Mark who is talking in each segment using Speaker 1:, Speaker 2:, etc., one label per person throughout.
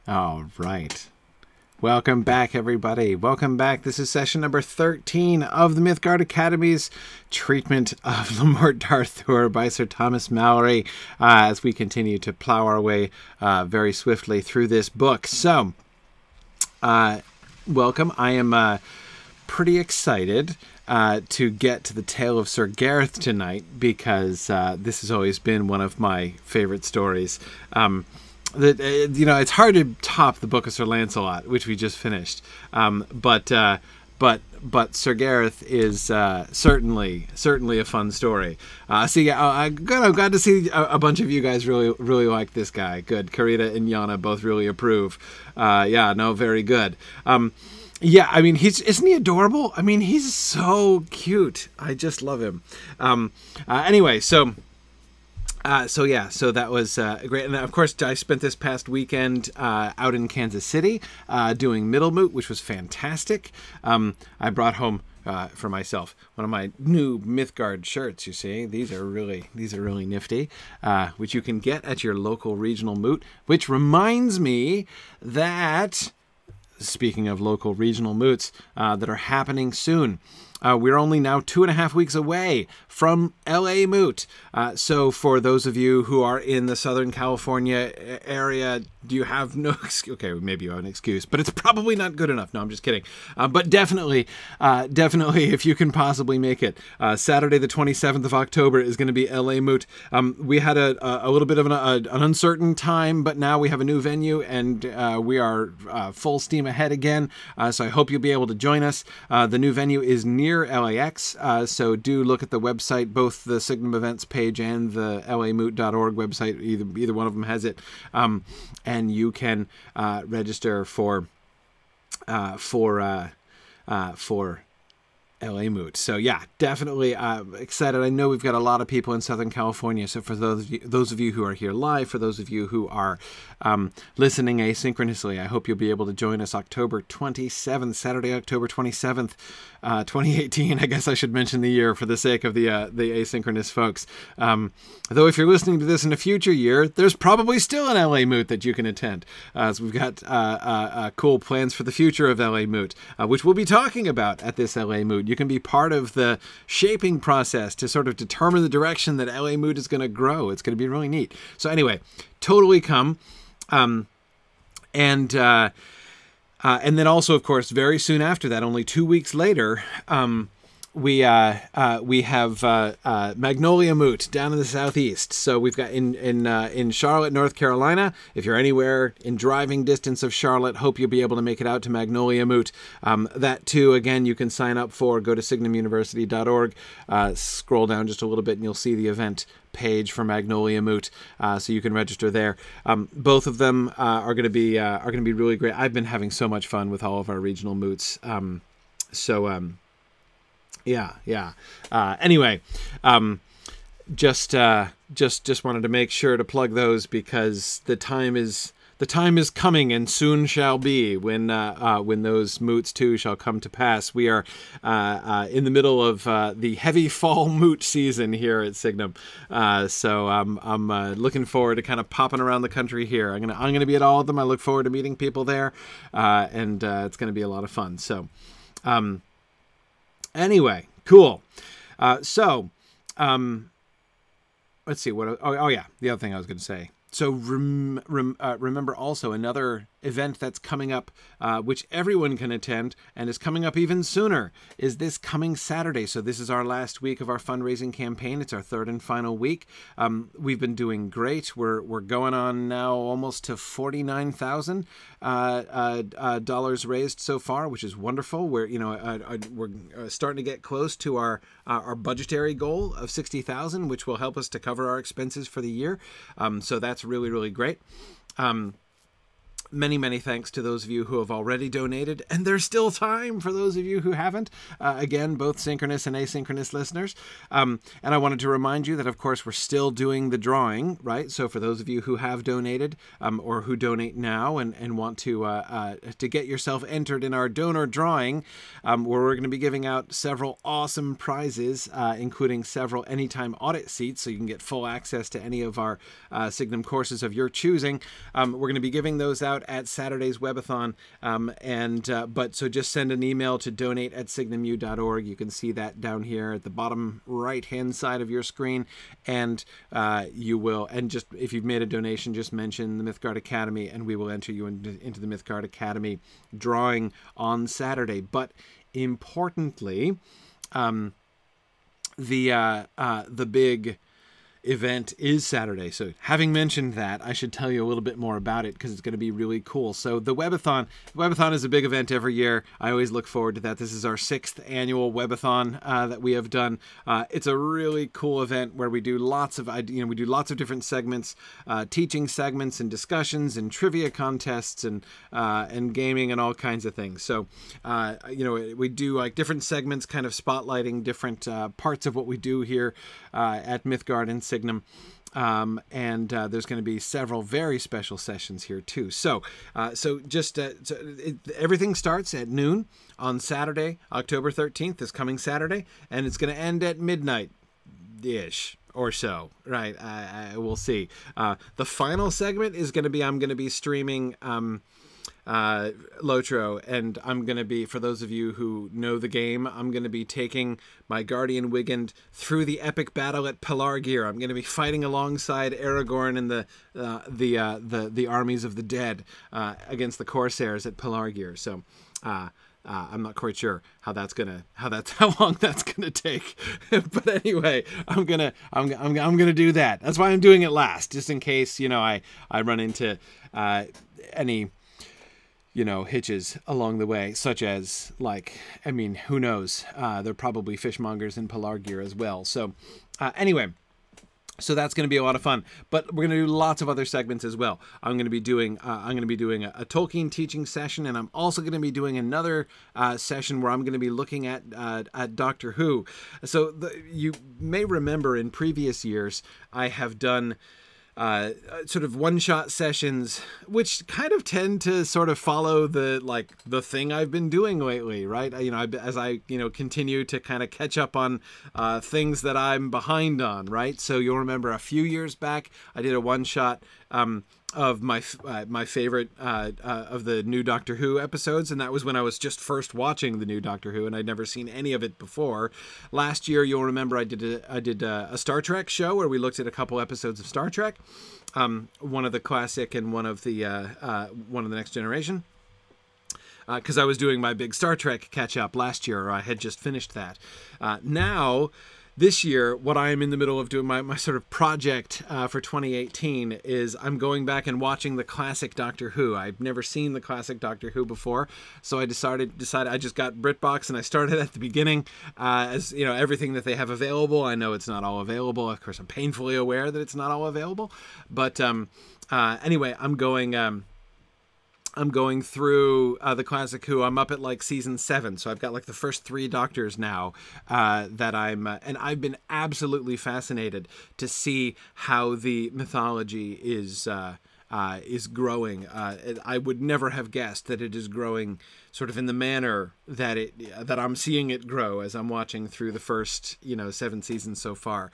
Speaker 1: All right. Welcome back, everybody. Welcome back. This is session number 13 of the Mythgard Academy's treatment of the Morte d'Arthur by Sir Thomas Malory as we continue to plow our way very swiftly through this book. So, welcome. I am pretty excited to get to the Tale of Sir Gareth tonight because this has always been one of my favorite stories. It's hard to top the Book of Sir Lancelot, which we just finished. But Sir Gareth is certainly a fun story. I'm glad to see a bunch of you guys really like this guy. Good, Karita and Yana both really approve. Very good. Yeah, I mean, isn't he adorable? I mean, he's so cute. I just love him. Anyway, so that was great. And of course, I spent this past weekend out in Kansas City doing Middlemoot, which was fantastic. I brought home for myself one of my new Mythgard shirts. You see, these are really nifty, which you can get at your local regional moot. Which reminds me that, speaking of local regional moots that are happening soon, we're only now 2.5 weeks away from LA Moot. So for those of you who are in the Southern California area, do you have no excuse? Okay, maybe you have an excuse, but it's probably not good enough. No, I'm just kidding. But definitely, if you can possibly make it, Saturday the 27th of October is going to be LA Moot. We had a little bit of an uncertain time, but now we have a new venue and we are full steam ahead again. So I hope you'll be able to join us. The new venue is near LAX, so do look at the website, both the Signum events page and the lamoot.org website. Either one of them has it, and you can register for LA Moot. So yeah, definitely excited. I know we've got a lot of people in Southern California. So for those of you who are here live, for those of you who are listening asynchronously, I hope you'll be able to join us October 27th, Saturday, October 27th, 2018. I guess I should mention the year for the sake of the asynchronous folks. Though if you're listening to this in a future year, there's probably still an LA Moot that you can attend. So we've got cool plans for the future of LA Moot, which we'll be talking about at this LA Moot. You can be part of the shaping process to sort of determine the direction that LA Moot is going to grow. It's going to be really neat. So anyway, totally come. And then also, of course, very soon after that, only 2 weeks later, we have Magnolia Moot down in the southeast. So we've got in Charlotte, North Carolina. If you're anywhere in driving distance of Charlotte, hope you'll be able to make it out to Magnolia Moot. That too, again, you can sign up for. Go to signumuniversity.org, scroll down just a little bit, and you'll see the event page for Magnolia Moot, so you can register there. Both of them are going to be really great. I've been having so much fun with all of our regional moots. Anyway, just wanted to make sure to plug those because the time is coming and soon shall be when those moots too shall come to pass. We are in the middle of the heavy fall moot season here at Signum, so I'm looking forward to kind of popping around the country here. I'm gonna be at all of them. I look forward to meeting people there, and it's gonna be a lot of fun. So. Anyway, cool. Let's see what. The other thing I was going to say. So remember also another event that's coming up, which everyone can attend and is coming up even sooner, is this coming Saturday. So this is our last week of our fundraising campaign. It's our third and final week. We've been doing great. We're going on now almost to $49,000 raised so far, which is wonderful. We're starting to get close to our budgetary goal of $60,000, which will help us to cover our expenses for the year. So that's really great. Many thanks to those of you who have already donated, and there's still time for those of you who haven't. Again, both synchronous and asynchronous listeners. And I wanted to remind you that, of course, we're still doing the drawing, right? So for those of you who have donated or who donate now and want to get yourself entered in our donor drawing, where we're going to be giving out several awesome prizes, including several anytime audit seats, so you can get full access to any of our Signum courses of your choosing. We're going to be giving those out out at Saturday's Webathon. But so just send an email to donate@signumu.org. You can see that down here at the bottom right-hand side of your screen. And you will, and just if you've made a donation, just mention the Mythgard Academy, and we will enter you into the Mythgard Academy drawing on Saturday. But importantly, the big event is Saturday. So having mentioned that, I should tell you a little bit more about it because it's going to be really cool. So the Webathon is a big event every year. I always look forward to that. This is our 6th annual Webathon that we have done. It's a really cool event where we do lots of different segments, teaching segments and discussions and trivia contests and gaming and all kinds of things. So we do like different segments, kind of spotlighting different parts of what we do here at Mythgard and Signum. There's going to be several very special sessions here too. So everything starts at noon on Saturday, October 13th, this coming Saturday, and it's going to end at midnight-ish or so, right? We'll see. The final segment is going to be, I'm going to be streaming Lotro, and I'm going to be, for those of you who know the game, I'm going to be taking my Guardian Wigand through the epic battle at Pelargir. I'm going to be fighting alongside Aragorn and the armies of the dead against the Corsairs at Pelargir. So I'm not quite sure how long that's gonna take, but anyway, I'm gonna do that. That's why I'm doing it last, just in case I run into any hitches along the way, such as, who knows? There are probably fishmongers in Pelargir as well. So anyway, so that's going to be a lot of fun. But we're going to do lots of other segments as well. I'm going to be doing a Tolkien teaching session, and I'm also going to be doing another session where I'm going to be looking at Doctor Who. So you may remember in previous years I have done sort of one-shot sessions, which kind of tend to sort of follow the thing I've been doing lately, right? As I continue to kind of catch up on things that I'm behind on, right? So you'll remember a few years back, I did a one-shot of my favorite of the new Doctor Who episodes, and that was when I was just first watching the new Doctor Who, and I'd never seen any of it before. Last year, you'll remember I did a Star Trek show where we looked at a couple episodes of Star Trek, one of the classic and one of the Next Generation. Because I was doing my big Star Trek catch-up last year, or I had just finished that. Now, this year, what I am in the middle of doing, my sort of project for 2018 is I'm going back and watching the classic Doctor Who. I've never seen the classic Doctor Who before, so I decided I just got BritBox and I started at the beginning, as everything that they have available. I know it's not all available. Of course, I'm painfully aware that it's not all available, but anyway, I'm going through the classic Who. I'm up at season 7, so I've got the first 3 Doctors now that and I've been absolutely fascinated to see how the mythology is growing. I would never have guessed that it is growing sort of in the manner that I'm seeing it grow as I'm watching through the first 7 seasons so far.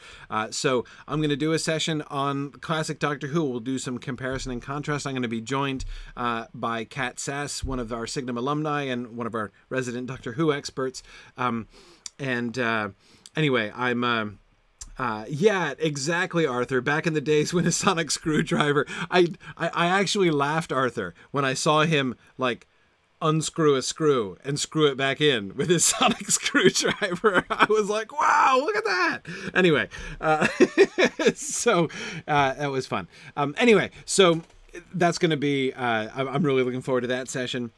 Speaker 1: So I'm going to do a session on classic Doctor Who. We'll do some comparison and contrast. I'm going to be joined by Kat Sass, one of our Signum alumni and one of our resident Doctor Who experts. Anyway, I'm yeah, exactly, Arthur. Back in the days when a sonic screwdriver, I actually laughed, Arthur, when I saw him unscrew a screw and screw it back in with his sonic screwdriver. I was like, wow, look at that. Anyway, so that was fun. Anyway, so that's going to be, I'm really looking forward to that session.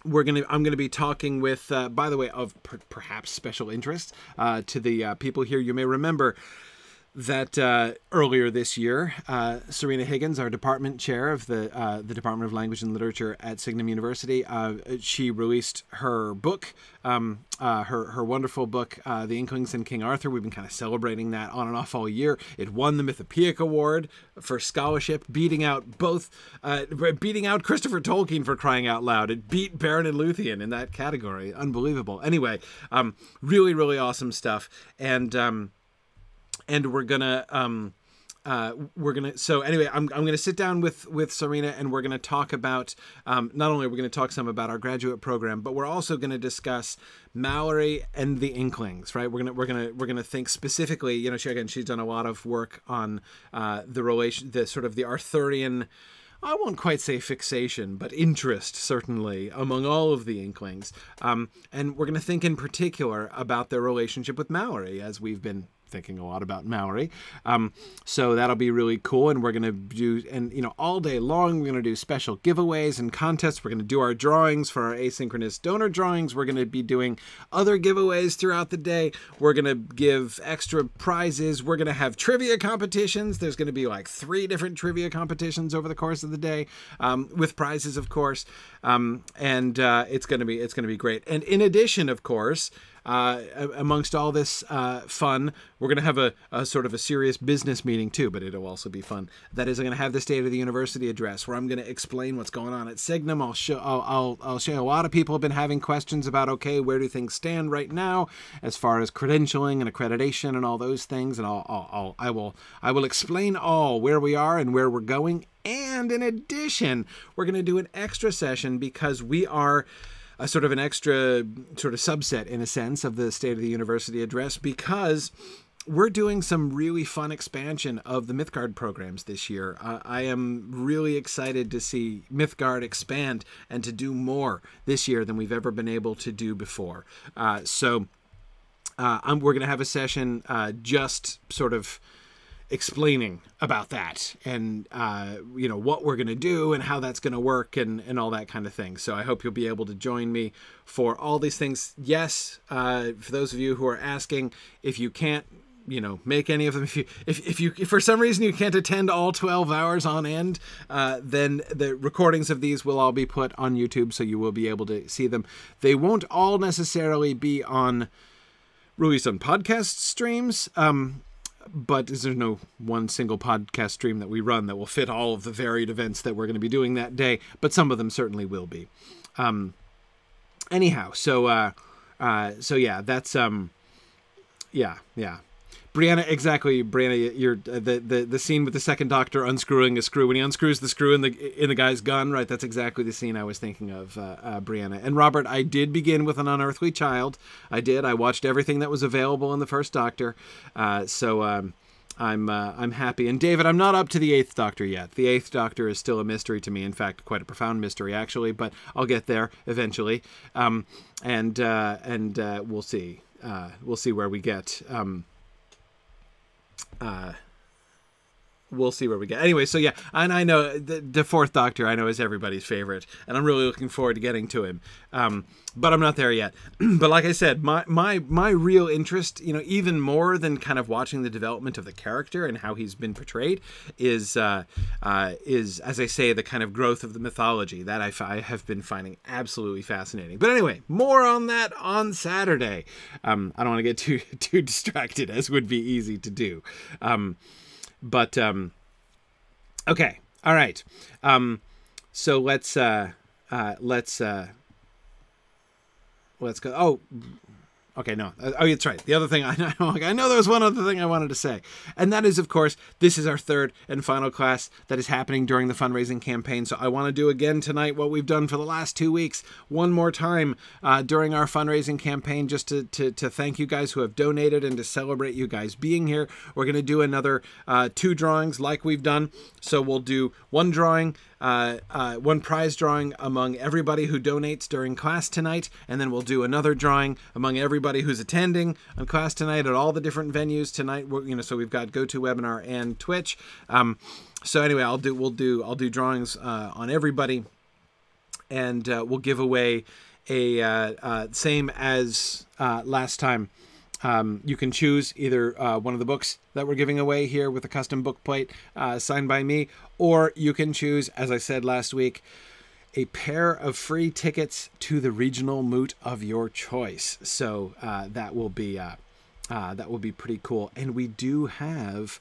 Speaker 1: I'm going to be talking with, by the way, of perhaps special interest to the people here. You may remember that earlier this year, Serena Higgins, our department chair of the Department of Language and Literature at Signum University, she released her book, her wonderful book, The Inklings and King Arthur. We've been kind of celebrating that on and off all year. It won the Mythopoeic Award for scholarship, beating out Christopher Tolkien, for crying out loud. It beat Beren and Luthien in that category. Unbelievable. Anyway, really, really awesome stuff. And we're gonna So anyway, I'm gonna sit down with Serena, and we're gonna talk about not only are we gonna talk some about our graduate program, but we're also gonna discuss Malory and the Inklings, right? We're gonna think specifically. You know, she's done a lot of work on the sort of the Arthurian, I won't quite say fixation, but interest, certainly, among all of the Inklings. And we're going to think in particular about their relationship with Malory, as we've been thinking a lot about Malory. So that'll be really cool. And we're going to do, and you know, all day long, we're going to do special giveaways and contests. We're going to do our drawings for our asynchronous donor drawings. We're going to be doing other giveaways throughout the day. We're going to give extra prizes. We're going to have trivia competitions. There's going to be like 3 different trivia competitions over the course of the day, with prizes, of course. It's going to be great. And in addition, of course, amongst all this fun, we're going to have a sort of a serious business meeting too, but it'll also be fun. That is, I'm going to have the State of the University address, where I'm going to explain what's going on at Signum. I'll show a lot of people have been having questions about, okay, where do things stand right now as far as credentialing and accreditation and all those things, and I will explain all where we are and where we're going. And in addition, we're going to do an extra session because we are a sort of an extra sort of subset, in a sense, of the State of the University address, because we're doing some really fun expansion of the Mythgard programs this year. I am really excited to see Mythgard expand and to do more this year than we've ever been able to do before. We're going to have a session just sort of explaining about that, and you know, what we're going to do and how that's going to work, and all that kind of thing. So I hope you'll be able to join me for all these things. Yes, for those of you who are asking, if you can't, you know, make any of them, if for some reason you can't attend all 12 hours on end, then the recordings of these will all be put on YouTube, so you will be able to see them. They won't all necessarily be released on podcast streams, but there's no one single podcast stream that we run that will fit all of the varied events that we're going to be doing that day, but some of them certainly will be. Anyhow, so yeah, that's yeah. Brianna, exactly. Brianna, you're the scene with the second Doctor unscrewing a screw. When he unscrews the screw in the guy's gun, right? That's exactly the scene I was thinking of, Brianna. And Robert, I did begin with An Unearthly Child. I did. I watched everything that was available in the first Doctor. I'm happy. And David, I'm not up to the 8th Doctor yet. The 8th Doctor is still a mystery to me. In fact, quite a profound mystery, actually. But I'll get there eventually. And we'll see. We'll see where we get. We'll see where we get. Anyway, so yeah, and I know the 4th Doctor, I know, is everybody's favorite, and I'm really looking forward to getting to him. But I'm not there yet. But like I said, my real interest, you know, even more than kind of watching the development of the character and how he's been portrayed, is as I say, the kind of growth of the mythology that I have been finding absolutely fascinating. But anyway, more on that on Saturday. I don't want to get too distracted, as would be easy to do. Okay, all right. So let's go. Oh, okay, no. Oh, that's right. The other thing, I know there was one other thing I wanted to say. And that is, of course, this is our 3rd and final class that is happening during the fundraising campaign. So I want to do again tonight what we've done for the last 2 weeks, one more time during our fundraising campaign, just to thank you guys who have donated and to celebrate you guys being here. We're going to do another 2 drawings like we've done. So we'll do one drawing, one prize drawing among everybody who donates during class tonight, and then we'll do another drawing among everybody who's attending on class tonight at all the different venues tonight. So we've got GoToWebinar and Twitch. So anyway, I'll do drawings on everybody, and we'll give away a same as last time. You can choose either one of the books that we're giving away here with a custom book plate signed by me, or you can choose, as I said last week, a pair of free tickets to the regional moot of your choice. So that will be pretty cool. And we do have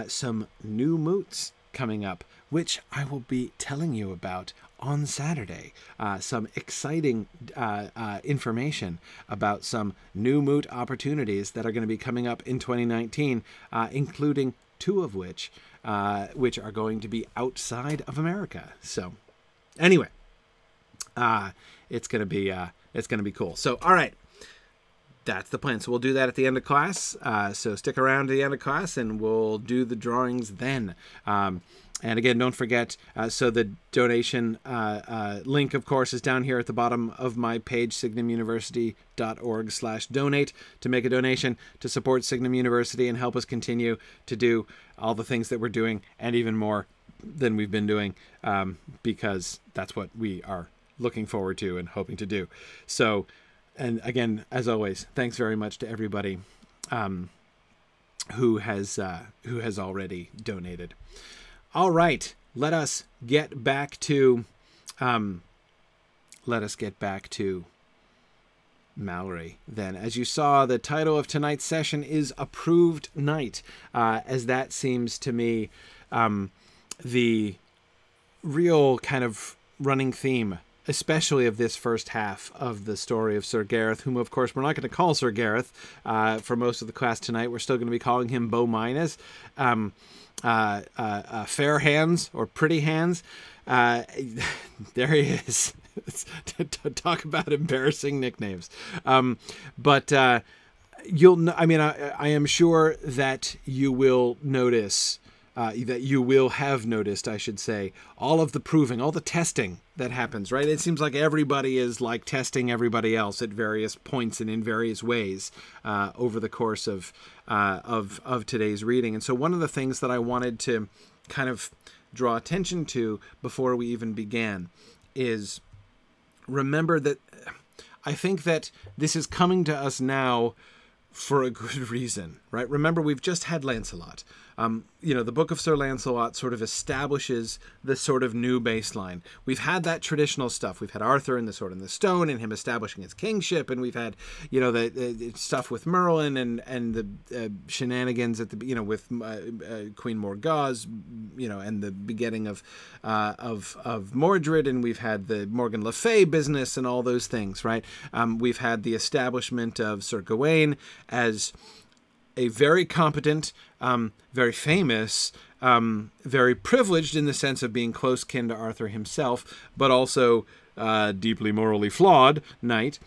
Speaker 1: some new moots coming up, which I will be telling you about on Saturday. Some exciting information about some new moot opportunities that are going to be coming up in 2019, including 2 of which are going to be outside of America. So anyway, it's going to be cool. So, all right. That's the plan. So we'll do that at the end of class. So stick around to the end of class and we'll do the drawings then. And again, don't forget, so the donation link, of course, is down here at the bottom of my page, signumuniversity.org/donate, to make a donation to support Signum University and help us continue to do all the things that we're doing and even more than we've been doing, because that's what we are looking forward to and hoping to do. So, and again, as always, thanks very much to everybody who has already donated. All right, let us get back to Malory then. As you saw, the title of tonight's session is Approved Knight, as that seems to me the real kind of running theme, especially of this first half of the story of Sir Gareth, whom, of course, we're not going to call Sir Gareth for most of the class tonight. We're still going to be calling him Beau Minus, Fair Hands, or Pretty Hands. There he is. to talk about embarrassing nicknames. But you'll, I mean, I am sure that you will notice, that you will have noticed, I should say, all of the proving, all the testing that happens, right? It seems like everybody is like testing everybody else at various points and in various ways over the course of today's reading. And so one of the things that I wanted to kind of draw attention to before we even began is, remember that I think that this is coming to us now for a good reason, right? Remember, we've just had Lancelot. The Book of Sir Lancelot sort of establishes the sort of new baseline. We've had that traditional stuff. We've had Arthur and the Sword and the Stone and him establishing his kingship, and we've had, the stuff with Merlin and the shenanigans at the, with Queen Morgause, and the begetting of Mordred, and we've had the Morgan Le Fay business and all those things, right? We've had the establishment of Sir Gawain as a very competent, very famous, very privileged in the sense of being close kin to Arthur himself, but also deeply morally flawed knight.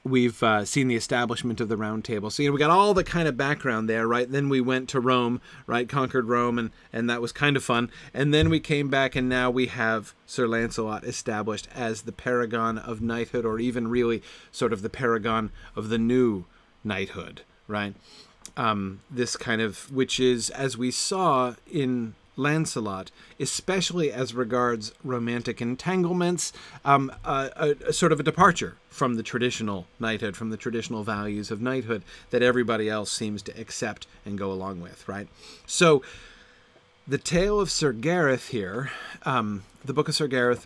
Speaker 1: We've seen the establishment of the Round Table. So, we got all the kind of background there, right? Then we went to Rome, right? Conquered Rome, and that was kind of fun. And then we came back, and now we have Sir Lancelot established as the paragon of knighthood, or even really sort of the paragon of the new knighthood, right? This kind of, which is, as we saw in Lancelot, especially as regards romantic entanglements, a sort of a departure from the traditional knighthood, from the traditional values of knighthood that everybody else seems to accept and go along with, right? So, the Tale of Sir Gareth here, the Book of Sir Gareth,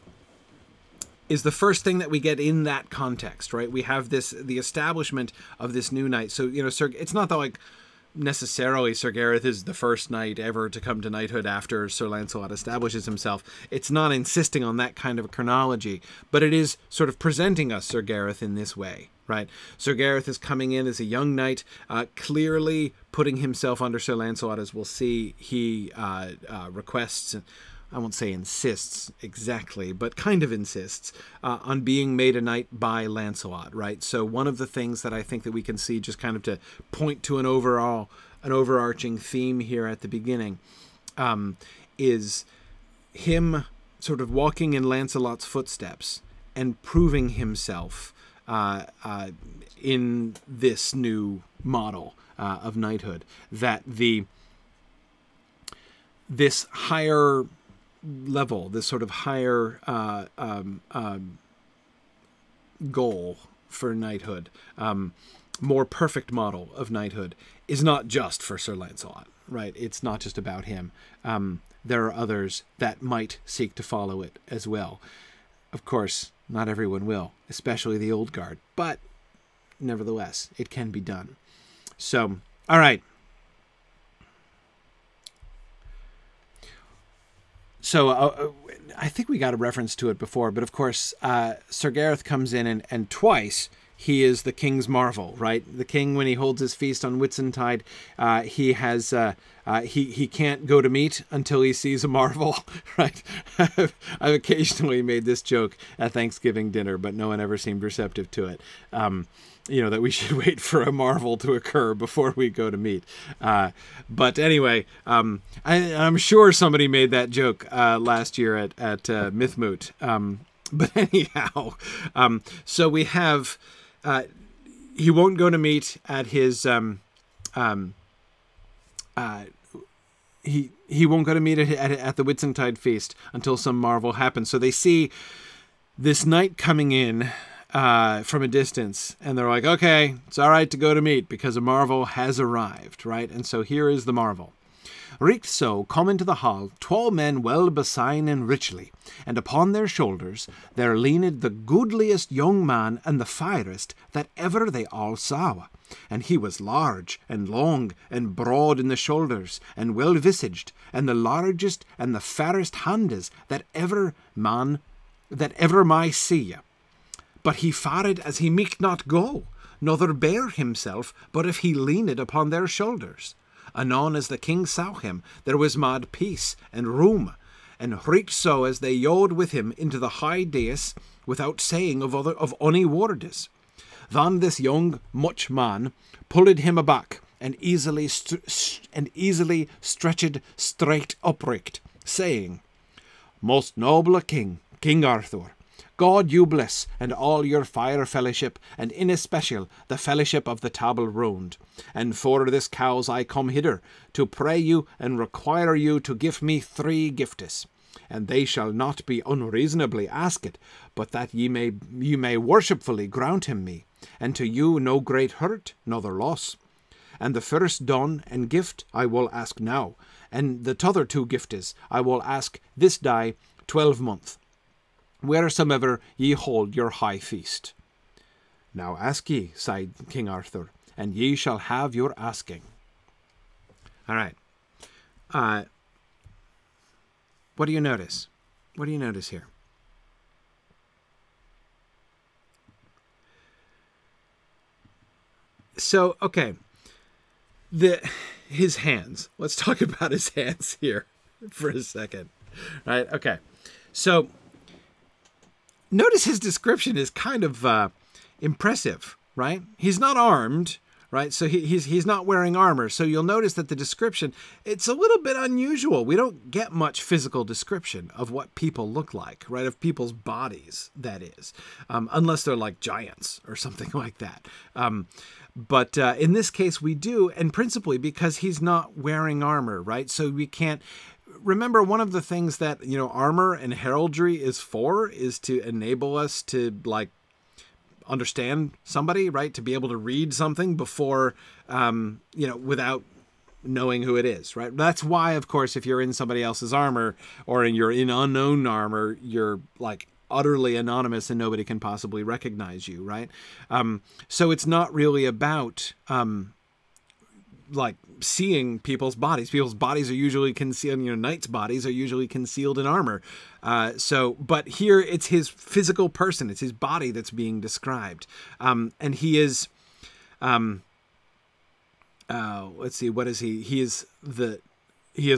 Speaker 1: is the first thing that we get in that context, right? We have the establishment of this new knight. So, it's not that like necessarily Sir Gareth is the first knight ever to come to knighthood after Sir Lancelot establishes himself. It's not insisting on that kind of chronology, but it is sort of presenting us Sir Gareth in this way, right? Sir Gareth is coming in as a young knight, clearly putting himself under Sir Lancelot, as we'll see. He requests, I won't say insists exactly, but kind of insists on being made a knight by Lancelot, right? So one of the things that I think that we can see, just kind of to point to an overarching theme here at the beginning, is him sort of walking in Lancelot's footsteps and proving himself in this new model of knighthood, that this higher level, this sort of higher goal for knighthood, more perfect model of knighthood, is not just for Sir Lancelot, right? It's not just about him. There are others that might seek to follow it as well. Of course, not everyone will, especially the old guard, but nevertheless, it can be done. So, all right. So I think we got a reference to it before, but of course, Sir Gareth comes in and twice he is the king's marvel, right? The king, when he holds his feast on Whitsuntide, he can't go to meat until he sees a marvel, right? I've occasionally made this joke at Thanksgiving dinner, but no one ever seemed receptive to it. That we should wait for a marvel to occur before we go to meat. But anyway, I'm sure somebody made that joke last year at Mythmoot. But anyhow, so we have, he won't go to meet at his, he won't go to meet at the Whitsuntide feast until some marvel happens. So they see this knight coming in from a distance, and they're like, okay, it's all right to go to meet because a marvel has arrived, right? And so here is the marvel. Richt so come into the hall 12 men well besine and richly, and upon their shoulders there leaned the goodliest young man and the fairest that ever they all saw. And he was large and long and broad in the shoulders, and well visaged, and the largest and the fairest handes that ever my see. But he fared as he might not go, nother bear himself, but if he leaned upon their shoulders. Anon as the king saw him, there was mad peace and room, and right so as they yode with him into the high dais, without saying of any wordes. Then this young much man pulled him aback, and easily stretched straight upright, saying, Most noble king, King Arthur, God you bless, and all your fire fellowship, and in especial the fellowship of the Table Round. And for this cause I come hither, to pray you and require you to give me 3 giftes, and they shall not be unreasonably asked, but that ye may worshipfully grant him me, and to you no great hurt, nother loss. And the first done and gift I will ask now, and the t'other 2 giftes I will ask this day 12 month. Wheresoever ye hold your high feast. Now ask ye, sighed King Arthur, and ye shall have your asking. All right. What do you notice? What do you notice here? So, okay. His hands. Let's talk about his hands here for a second. Right? Okay. So, notice his description is kind of impressive, right? He's not armed, right? So he's not wearing armor. So you'll notice that the description, it's a little bit unusual. We don't get much physical description of what people look like, right? Of people's bodies, that is, unless they're like giants or something like that. But in this case, we do, and principally because he's not wearing armor, right? So we can't. Remember, one of the things that, armor and heraldry is to enable us to, like, understand somebody, right? To be able to read something before, without knowing who it is, right? That's why, of course, if you're in somebody else's armor or you're in unknown armor, you're, like, utterly anonymous and nobody can possibly recognize you, right? So it's not really about, like, seeing people's bodies. People's bodies are usually concealed, knights' bodies are usually concealed in armor. But here it's his physical person, it's his body that's being described. And he is, let's see, what is he? He is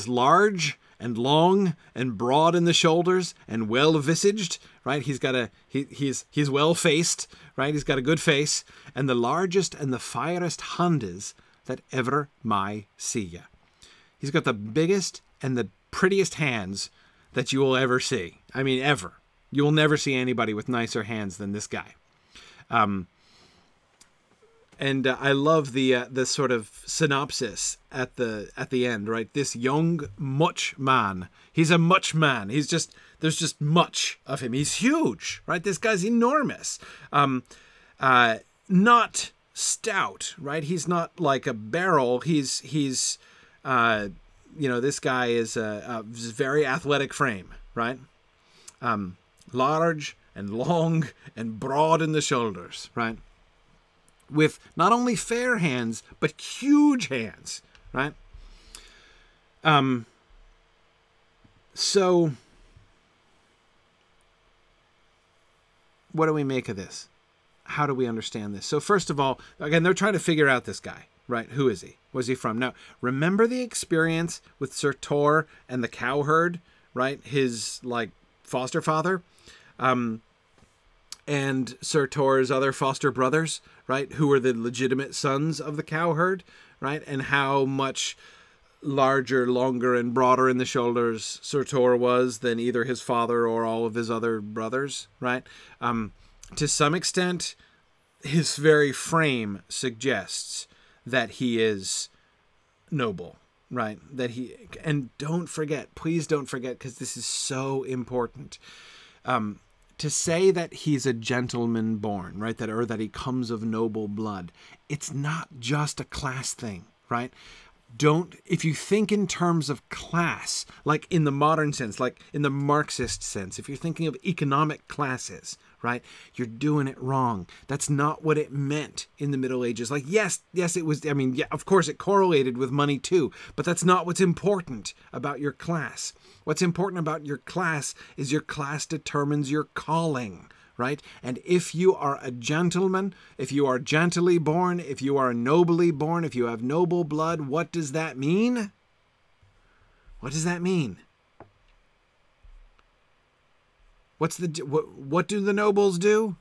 Speaker 1: large and long and broad in the shoulders and well visaged, right? He's well faced, right? He's got a good face, and the largest and the fairest handes that ever my see. He's got the biggest and the prettiest hands that you will ever see. I mean, ever. You will never see anybody with nicer hands than this guy. And I love the sort of synopsis at the end, right? This young much man. He's a much man. There's just much of him. He's huge, right? This guy's enormous. Not stout, right? He's not like a barrel. He's this guy is a very athletic frame, right? Large and long and broad in the shoulders, right? With not only fair hands, but huge hands, right? So what do we make of this? how do we understand this? So first of all, again, they're trying to figure out this guy, right? Who is he? Where's he from? Now, remember the experience with Sir Tor and the cowherd, right? His, like, foster father? And Sir Tor's other foster brothers, right? Who were the legitimate sons of the cowherd, right? And how much larger, longer, and broader in the shoulders Sir Tor was than either his father or all of his other brothers, right? To some extent, his very frame suggests that he is noble, right? That he, and don't forget, please don't forget, because this is so important. To say that he's a gentleman born, right? That, or that he comes of noble blood. It's not just a class thing, right? If you think in terms of class, like in the modern sense, like in the Marxist sense, if you're thinking of economic classes, right? You're doing it wrong. That's not what it meant in the Middle Ages. Like, yes, it was, I mean, yeah, of course it correlated with money too, but that's not what's important about your class. What's important about your class is your class determines your calling, right? And if you are a gentleman, if you are gently born, if you are nobly born, if you have noble blood, what does that mean? What does that mean? What do the nobles do?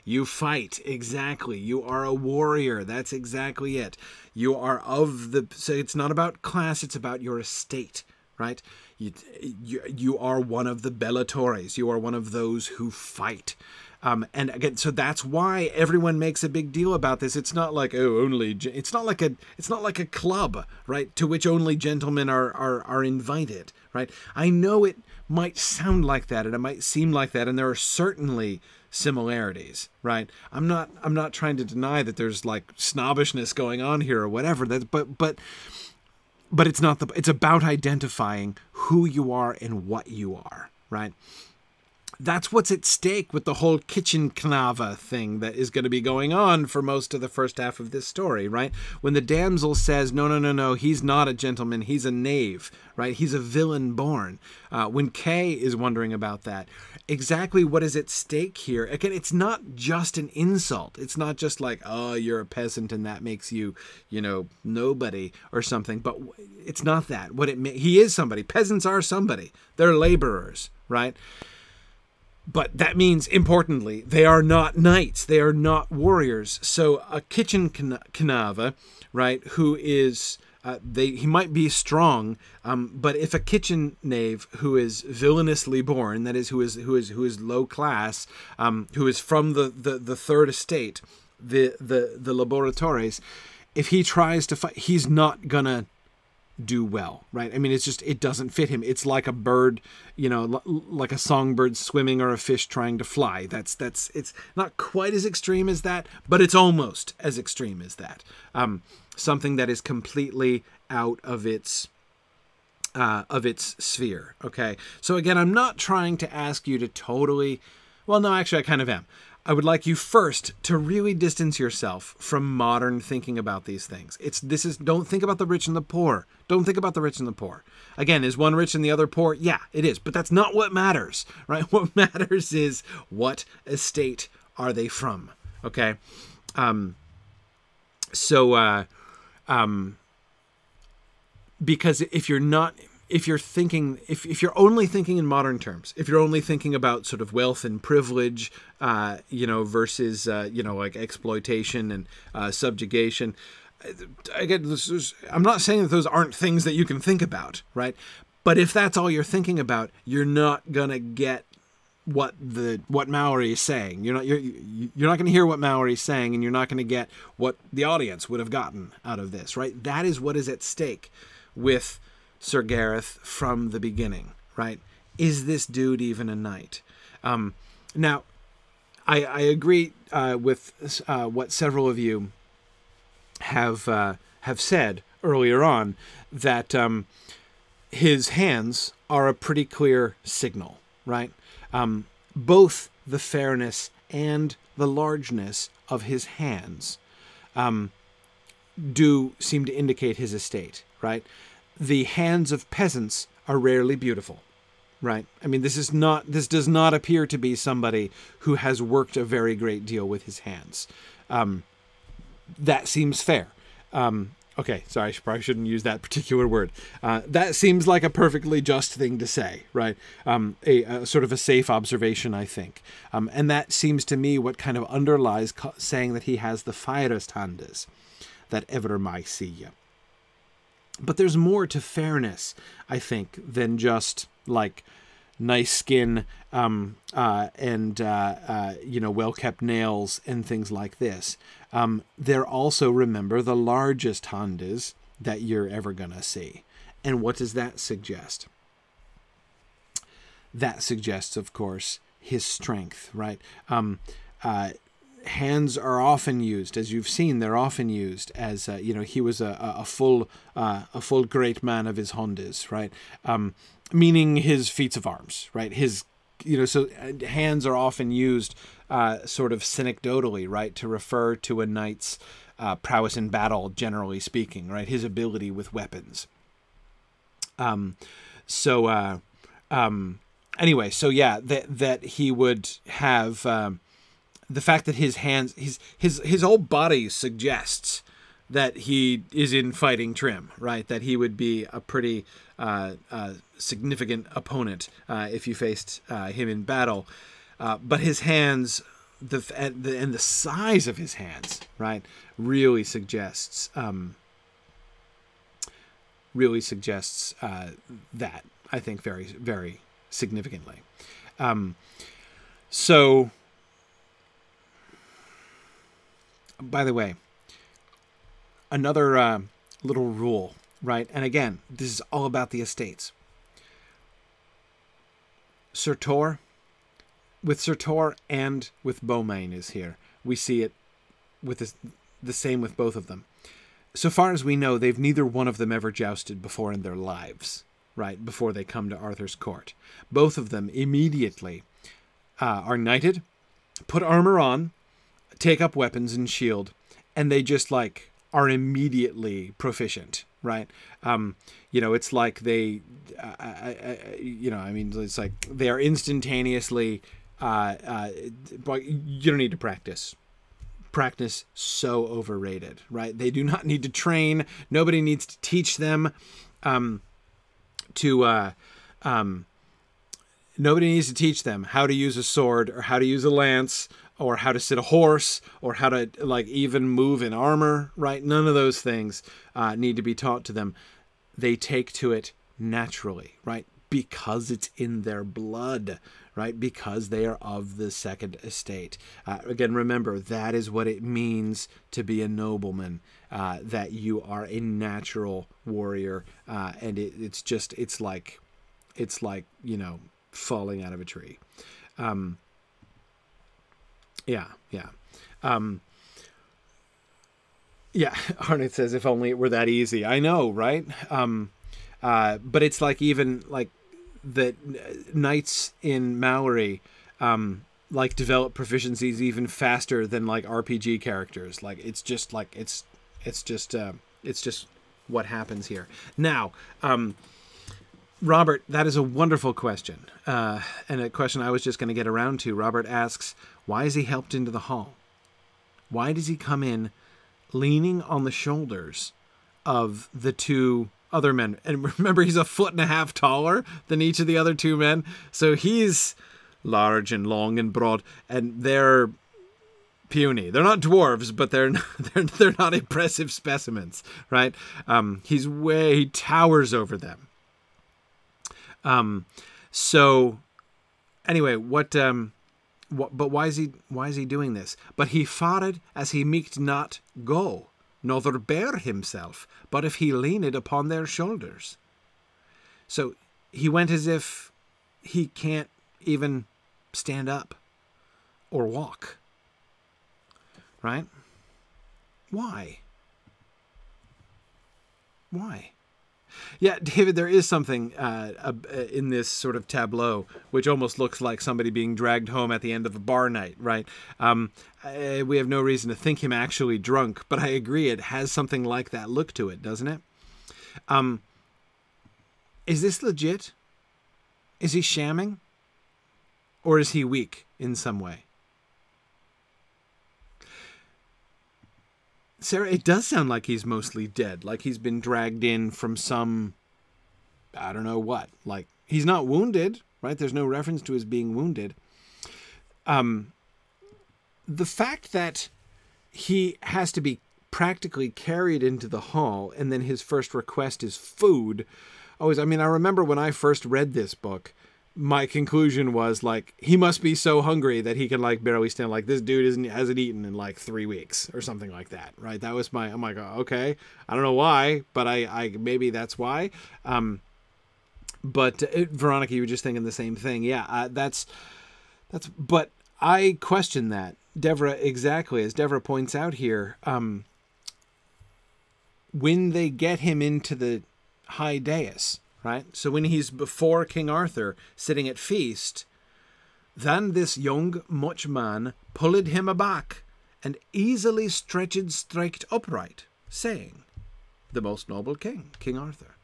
Speaker 1: You fight, exactly. You are a warrior. That's exactly it. You are of the, so it's not about class, it's about your estate, right? You are one of the bellatores. You are one of those who fight. And again, so that's why everyone makes a big deal about this. It's not like, oh, it's not like a club, right? To which only gentlemen are invited, right? I know it might sound like that and it might seem like that, and there are certainly similarities, right? I'm not trying to deny that there's like snobbishness going on here or whatever. But it's not it's about identifying who you are and what you are, right? That's what's at stake with the whole kitchen knava thing that is going to be going on for most of the first half of this story, right? When the damsel says, no, he's not a gentleman, he's a knave, right? He's a villain born. When Kay is wondering about that, exactly what is at stake here? Again, it's not just an insult. It's not just like, oh, you're a peasant and that makes you, nobody or something. But it's not that. He is somebody. Peasants are somebody. They're laborers, right? But that means, importantly, they are not knights. They are not warriors. So a kitchen knava, right, who is, he might be strong, but if a kitchen knave who is villainously born, that is, who is low class, who is from the third estate, the laboratores, if he tries to fight, he's not gonna do well, right? I mean, it doesn't fit him. It's like a bird, like a songbird swimming or a fish trying to fly. It's not quite as extreme as that, but it's almost as extreme as that. Something that is completely out of its sphere. Okay. So again, I'm not trying to ask you to totally, well, no, actually I kind of am. I would like you first to really distance yourself from modern thinking about these things. Don't think about the rich and the poor. Don't think about the rich and the poor. Again, is one rich and the other poor? Yeah, it is. But that's not what matters, right? What matters is what estate are they from, okay? Because if you're only thinking in modern terms, if you're only thinking about sort of wealth and privilege, versus, like exploitation and subjugation, again, I'm not saying that those aren't things that you can think about, right? But if that's all you're thinking about, you're not gonna get what Malory is saying. You're not going to hear what Malory is saying, and you're not going to get what the audience would have gotten out of this, right? That is what is at stake with Sir Gareth from the beginning, right? Is this dude even a knight? Now, I agree with what several of you have said earlier on, that his hands are a pretty clear signal, right? Both the fairness and the largeness of his hands do seem to indicate his estate, right? The hands of peasants are rarely beautiful, right? I mean, this does not appear to be somebody who has worked a very great deal with his hands. That seems fair. Okay, sorry, I probably shouldn't use that particular word. That seems like a perfectly just thing to say, right? A sort of a safe observation, I think. And that seems to me what kind of underlies saying that he has the finest hands that ever I see. But there's more to fairness, I think, than just like nice skin and well-kept nails and things like this. They're also, remember, the largest hands that you're ever gonna see. And what does that suggest? That suggests, of course, his strength, right? Hands are often used, as you've seen, they're often used as, he was a full great man of his hands, right? Meaning his feats of arms, right? So hands are often used sort of synecdochally, right? To refer to a knight's prowess in battle, generally speaking, right? His ability with weapons. Anyway, so yeah, that he would have... the fact that his hands, his whole body suggests that he is in fighting trim, right? That he would be a pretty significant opponent if you faced him in battle. But his hands, and the size of his hands, right, really suggests that, I think, very, very significantly. So. By the way, another little rule, right? And again, this is all about the estates. With Sir Tor and with Beaumain is here. We see it with the same with both of them. So far as we know, they've neither one of them ever jousted before in their lives, right? Before they come to Arthur's court. Both of them immediately are knighted, put armor on, take up weapons and shield, and they just like are immediately proficient, right? It's like they, it's like they are instantaneously. You don't need to practice. Practice so overrated, right? They do not need to train. Nobody needs to teach them. Nobody needs to teach them how to use a sword or how to use a lance, or how to sit a horse, or how to even move in armor, right? None of those things need to be taught to them. They take to it naturally, right? Because it's in their blood, right? Because they are of the second estate. Again, remember, that is what it means to be a nobleman, that you are a natural warrior. And it's like, falling out of a tree. Yeah. Arnett says, if only it were that easy. I know, right? But it's like even like the knights in Malory develop proficiencies even faster than like RPG characters. Like it's just what happens here. Now, Robert, that is a wonderful question, and a question I was just going to get around to. Robert asks, why is he helped into the hall? Why does he come in leaning on the shoulders of the two other men? And remember, he's 1.5 feet taller than each of the other two men, so he's large and long and broad, and they're puny. They're not dwarves, but they're not impressive specimens, right? He towers over them. So anyway, but why is he doing this? But he fared as he might not go, nor bear himself, but if he leaned upon their shoulders. So he went as if he can't even stand up or walk. Right? Why? Yeah, David, there is something in this sort of tableau which almost looks like somebody being dragged home at the end of a bar night, right? We have no reason to think him actually drunk, but I agree, it has something like that look to it, doesn't it? Is this legit? Is he shamming? Or is he weak in some way? Sarah, it does sound like he's mostly dead, like he's been dragged in from some, I don't know what. Like, he's not wounded, right? There's no reference to his being wounded. The fact that he has to be practically carried into the hall, and then his first request is food. I remember when I first read this book, my conclusion was like, he must be so hungry that he can like barely stand. Like, this dude hasn't eaten in like 3 weeks or something like that, right? That was I'm like, okay, I don't know why, but I maybe that's why. But Veronica, you were just thinking the same thing. Yeah, but I question that. Devra, exactly as Devra points out here, when they get him into the high dais, right? So when he's before King Arthur, sitting at feast, then this young much man pulled him aback, and easily stretched straight upright, saying, the most noble king, King Arthur.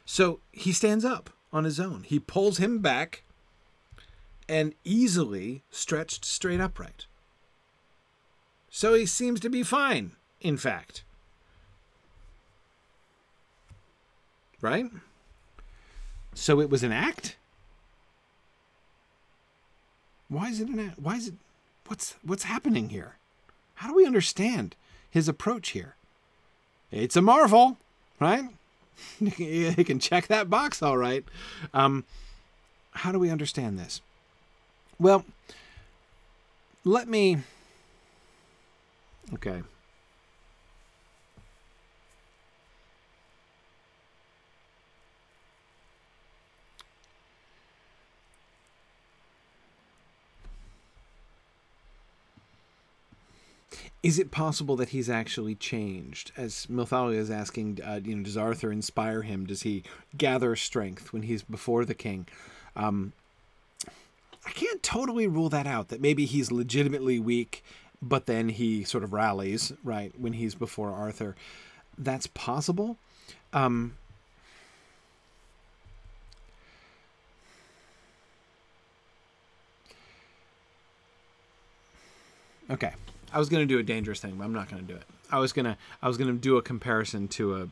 Speaker 1: So he stands up on his own. He pulls him back, and easily stretched straight upright. So he seems to be fine, in fact. Right? So it was an act? Why is it an act? Why is it... What's happening here? How do we understand his approach here? It's a marvel, right? You can check that box all right. How do we understand this? Well, let me... Okay. Is it possible that he's actually changed? As Milthalia is asking, does Arthur inspire him? Does he gather strength when he's before the king? I can't totally rule that out, that maybe he's legitimately weak, but then he sort of rallies, right, when he's before Arthur. That's possible. Okay. I was going to do a dangerous thing, but I'm not going to do it. I was going to do a comparison to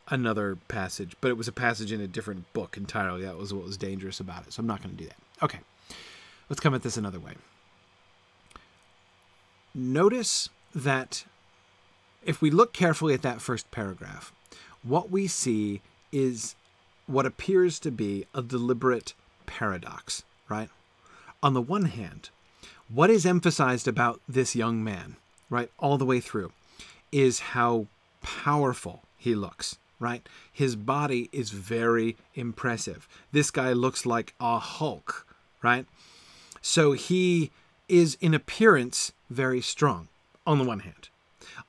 Speaker 1: another passage, but it was a passage in a different book entirely. That was what was dangerous about it. So I'm not going to do that. Okay. Let's come at this another way. Notice that if we look carefully at that first paragraph, what we see is what appears to be a deliberate paradox, right? On the one hand, what is emphasized about this young man, right, all the way through, is how powerful he looks, right? His body is very impressive. This guy looks like a Hulk, right? So he is in appearance very strong, on the one hand.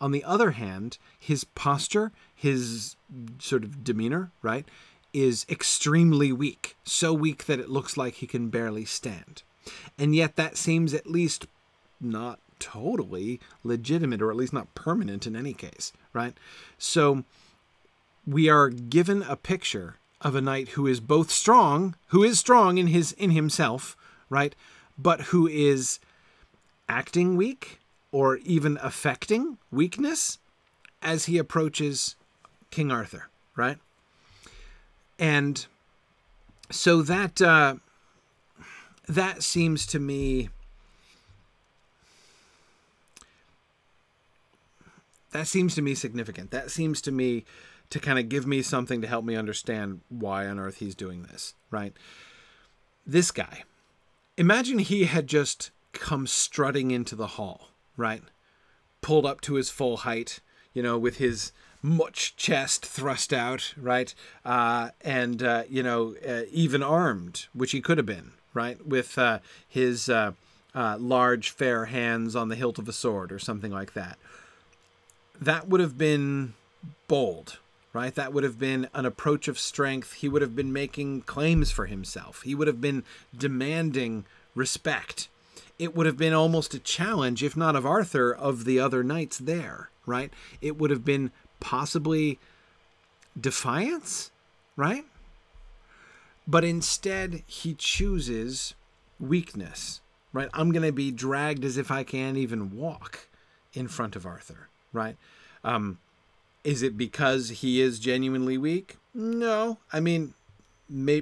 Speaker 1: On the other hand, his posture, his sort of demeanor, right, is extremely weak. So weak that it looks like he can barely stand. And yet that seems at least not totally legitimate, or at least not permanent in any case, right? So we are given a picture of a knight who is both strong, who is strong in himself, right, but who is acting weak or even affecting weakness as he approaches King Arthur, right? And so that seems to me significant. That seems to me to kind of give me something to help me understand why on earth he's doing this, right? This guy, imagine he had just come strutting into the hall, right? Pulled up to his full height, with his much chest thrust out, right? Even armed, which he could have been, right? With his large, fair hands on the hilt of a sword or something like that. That would have been bold, right? That would have been an approach of strength. He would have been making claims for himself. He would have been demanding respect. It would have been almost a challenge, if not of Arthur, of the other knights there, right? It would have been possibly defiance, right? But instead, he chooses weakness, right? I'm going to be dragged as if I can't even walk in front of Arthur, right? Is it because he is genuinely weak? No. I mean,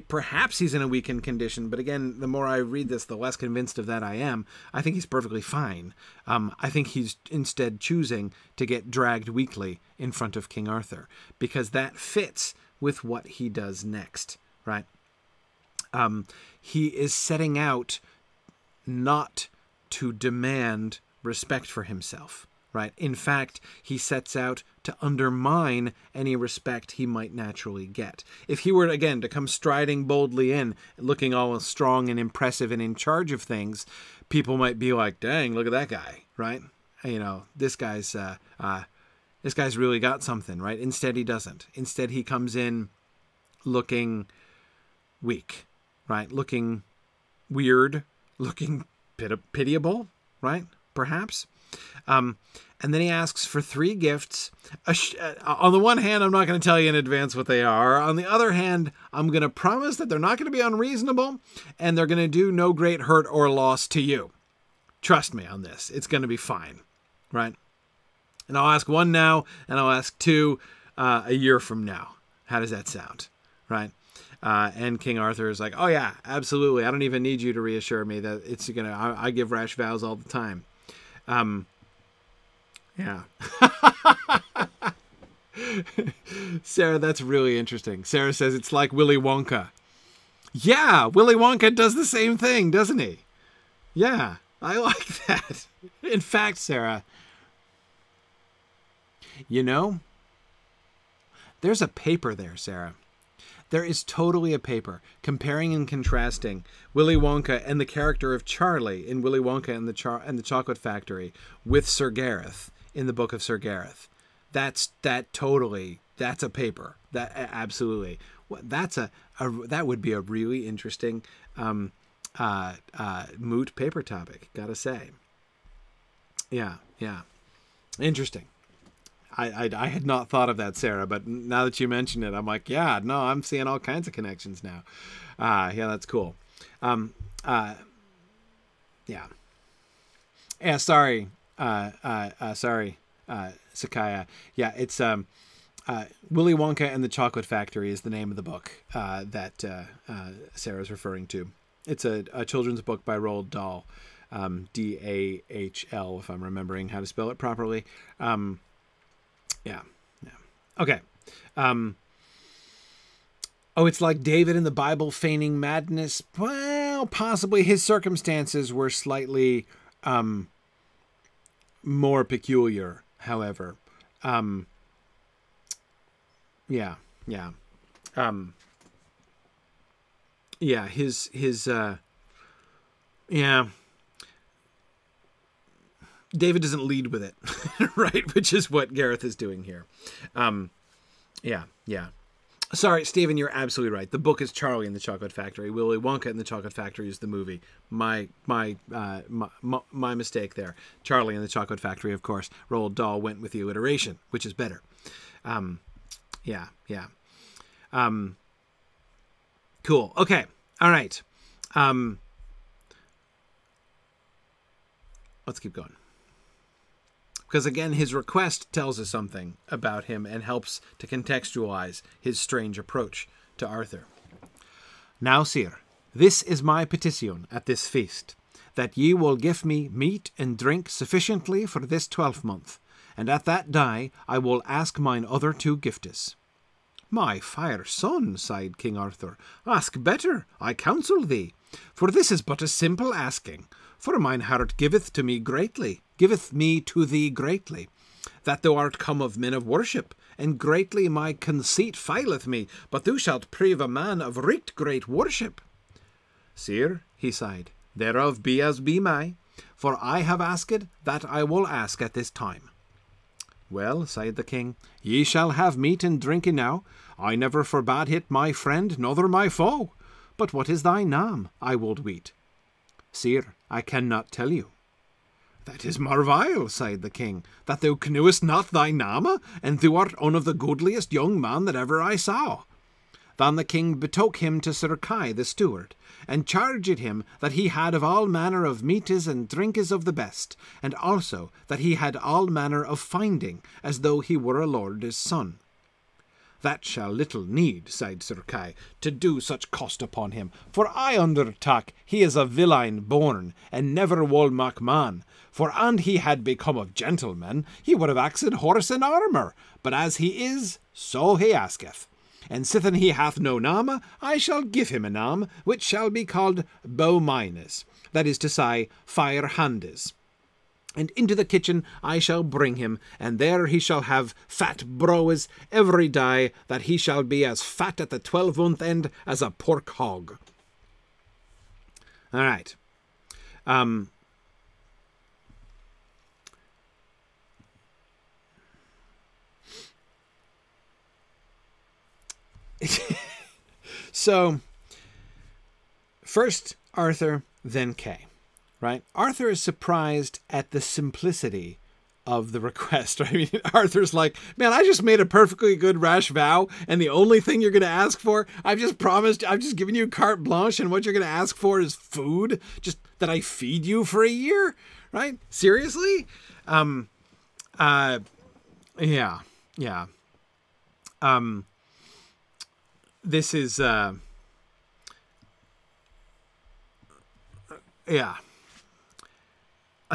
Speaker 1: perhaps he's in a weakened condition, but again, the more I read this, the less convinced of that I am. I think he's perfectly fine. I think he's instead choosing to get dragged weakly in front of King Arthur, because that fits with what he does next, right? He is setting out not to demand respect for himself, right? In fact, he sets out to undermine any respect he might naturally get. If he were, again, to come striding boldly in, looking all strong and impressive and in charge of things, people might be like, dang, look at that guy, right? You know, this guy's really got something, right? Instead, he doesn't. Instead, he comes in looking weak, right? Looking weird, looking pitiable, right? Perhaps. And then he asks for 3 gifts. On the one hand, I'm not going to tell you in advance what they are. On the other hand, I'm going to promise that they're not going to be unreasonable and they're going to do no great hurt or loss to you. Trust me on this. It's going to be fine, right? And I'll ask 1 now and I'll ask 2 a year from now. How does that sound, right? And King Arthur is like, oh yeah, absolutely. I don't even need you to reassure me that it's going to, I give rash vows all the time. Yeah. Sarah, that's really interesting. Sarah says it's like Willy Wonka. Yeah, Willy Wonka does the same thing, doesn't he? Yeah, I like that. In fact, Sarah, you know, there's a paper there, Sarah. There is totally a paper comparing and contrasting Willy Wonka and the character of Charlie in Willy Wonka and the Chocolate Factory with Sir Gareth in the Book of Sir Gareth. That's a paper. That absolutely. That would be a really interesting moot paper topic. Gotta say. Yeah. Interesting. I had not thought of that, Sarah, but now that you mention it, I'm like, yeah, no, I'm seeing all kinds of connections now. Yeah, that's cool. Yeah. Yeah, sorry. Sorry, Sakaya. Yeah, it's Willy Wonka and the Chocolate Factory is the name of the book that Sarah's referring to. It's a children's book by Roald Dahl, D-A-H-L, if I'm remembering how to spell it properly. Yeah. Okay. Oh, it's like David in the Bible feigning madness. Well, possibly his circumstances were slightly more peculiar, however. Yeah. David doesn't lead with it, right? Which is what Gareth is doing here. Yeah. Sorry, Stephen, you're absolutely right. The book is Charlie and the Chocolate Factory. Willy Wonka and the Chocolate Factory is the movie. My mistake there. Charlie and the Chocolate Factory, of course. Roald Dahl went with the alliteration, which is better. Yeah. Cool. Okay. All right. Let's keep going. Because again, his request tells us something about him and helps to contextualize his strange approach to Arthur. Now, sir, this is my petition at this feast, that ye will give me meat and drink sufficiently for this 12-month, and at that day I will ask mine other 2 giftes. My fair son, sighed King Arthur, ask better, I counsel thee, for this is but a simple asking, for mine heart giveth me to thee greatly, that thou art come of men of worship, and greatly my conceit faileth me, but thou shalt prove a man of right great worship. Sir, he sighed, thereof be as be may, for I have asked that I will ask at this time. Well, sighed the king, ye shall have meat and drink enow. I never forbade it my friend, nother my foe. But what is thy name, I would weet? Sir, I cannot tell you. That is marvile, sighed the king, that thou knewest not thy name, and thou art one of the goodliest young men that ever I saw. Then the king betook him to Sir Kay the steward, and charged him that he had of all manner of meates and drinkes of the best, and also that he had all manner of finding, as though he were a lord's son. That shall little need, said Sir Kay, to do such cost upon him, for I undertake he is a villain born, and never will mak man. For and he had become of gentleman, he would have axed horse and armour, but as he is, so he asketh. And sithen he hath no name, I shall give him a name, which shall be called Beaumines, that is to say, fire handes. And into the kitchen I shall bring him, and there he shall have fat browes every day, that he shall be as fat at the 12-month end as a pork hog. All right. So, first Arthur, then Kay, right? Arthur is surprised at the simplicity of the request. I mean, Arthur's like, man, I just made a perfectly good rash vow, and the only thing you're going to ask for, I've just given you carte blanche, and what you're going to ask for is food, just that I feed you for a year, right? Seriously? Yeah. This is, a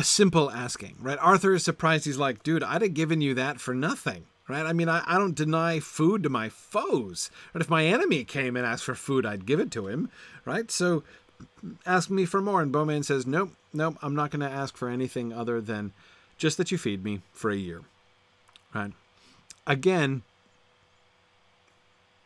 Speaker 1: simple asking, right? Arthur is surprised. He's like, dude, I'd have given you that for nothing, right? I mean, I don't deny food to my foes. But if my enemy came and asked for food, I'd give it to him, right? So ask me for more. And Beaumains says, nope, I'm not going to ask for anything other than just that you feed me for a year, right? Again,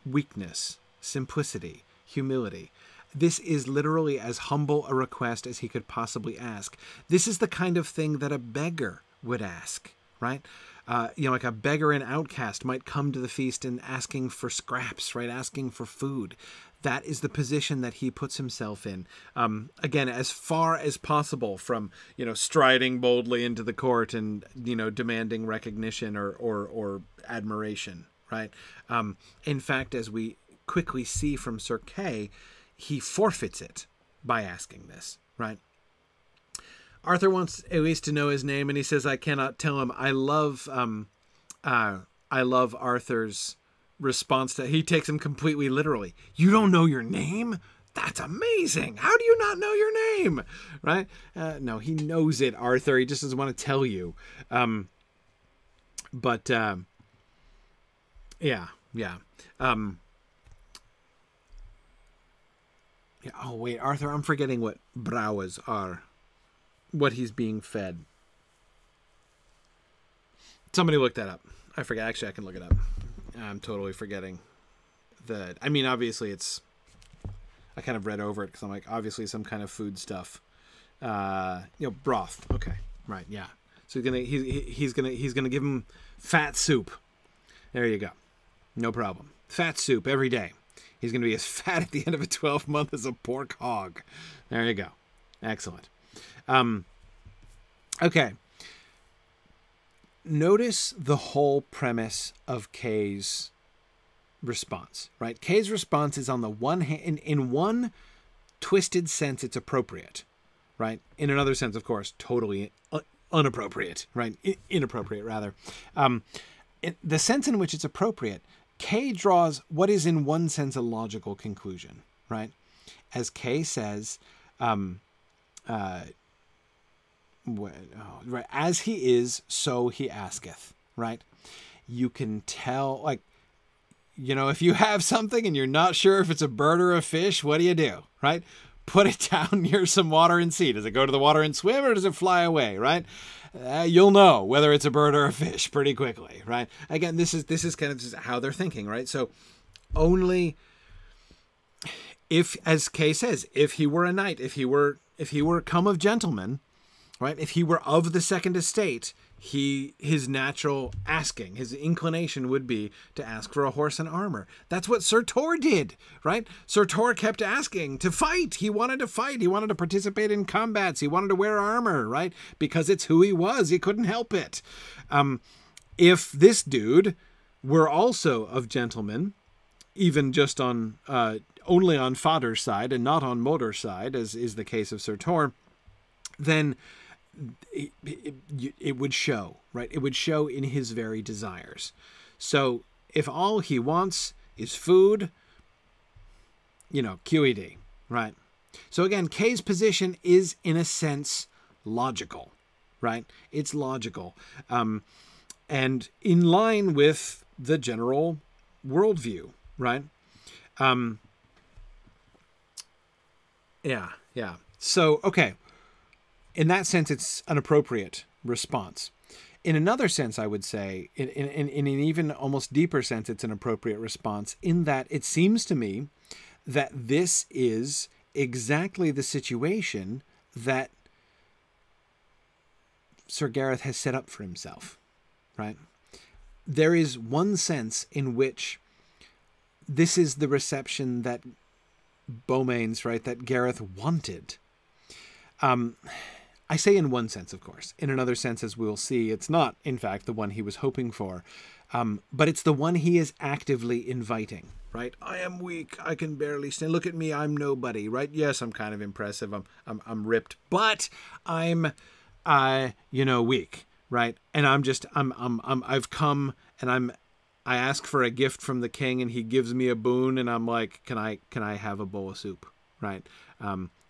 Speaker 1: weakness, simplicity, humility. This is literally as humble a request as he could possibly ask. This is the kind of thing that a beggar would ask, right? Like a beggar and outcast might come to the feast and asking for scraps, right? Asking for food. That is the position that he puts himself in. Again, as far as possible from, striding boldly into the court and, demanding recognition or admiration, right? In fact, as we quickly see from Sir Kay, he forfeits it by asking this, right? Arthur wants at least to know his name, and he says, I cannot tell him. I love Arthur's response to, he takes him completely literally. You don't know your name? That's amazing. How do you not know your name? Right? No, he knows it, Arthur. He just doesn't want to tell you. Oh, wait, Arthur, I'm forgetting what browes are. What he's being fed. Somebody look that up. I forget. Actually, I can look it up. I'm totally forgetting. Obviously, I kind of read over it because I'm like, obviously some kind of food stuff. Broth. Okay, right, yeah. So he's gonna give him fat soup. There you go. No problem. Fat soup every day. He's going to be as fat at the end of a 12-month as a pork hog. There you go. Excellent. Okay. Notice the whole premise of Kay's response, right? Kay's response is on the one hand, in one twisted sense, it's appropriate, right? In another sense, of course, totally unappropriate, right? Inappropriate, rather. The sense in which it's appropriate, Kay draws what is in one sense a logical conclusion, right? As Kay says, right, as he is, so he asketh, right? You can tell, if you have something and you're not sure if it's a bird or a fish, what do? Right? Put it down near some water and see. Does it go to the water and swim, or does it fly away, right? You'll know whether it's a bird or a fish pretty quickly, right? Again, this is kind of how they're thinking, right? So only if, as Kay says, if he were a knight, if he were come of gentlemen, right? If he were of the second estate, his natural asking, his inclination would be to ask for a horse and armor. That's what Sir Tor did, right? Sir Tor kept asking to fight. He wanted to fight. He wanted to participate in combats. He wanted to wear armor, right? Because it's who he was. He couldn't help it. If this dude were also of gentlemen, even just on only on Fader's side and not on Modor's side, as is the case of Sir Tor, then it would show, right? It would show in his very desires. So if all he wants is food, QED, right? So again, Kay's position is, in a sense, logical, right? It's logical. And in line with the general worldview, right? Yeah. So, okay. In that sense, it's an appropriate response. In another sense, I would say, in an even almost deeper sense, it's an appropriate response in that it seems to me that this is exactly the situation that Sir Gareth has set up for himself, right? There is one sense in which this is the reception that Beaumains, right, that Gareth wanted. I say in one sense, of course. In another sense, as we'll see, it's not, in fact, the one he was hoping for. But it's the one he is actively inviting, right? I am weak. I can barely stand. Look at me. I'm nobody, right? Yes, I'm kind of impressive. I'm ripped, but I'm, weak, right? And I've come and I ask for a gift from the king and he gives me a boon and I'm like, can I have a bowl of soup, right?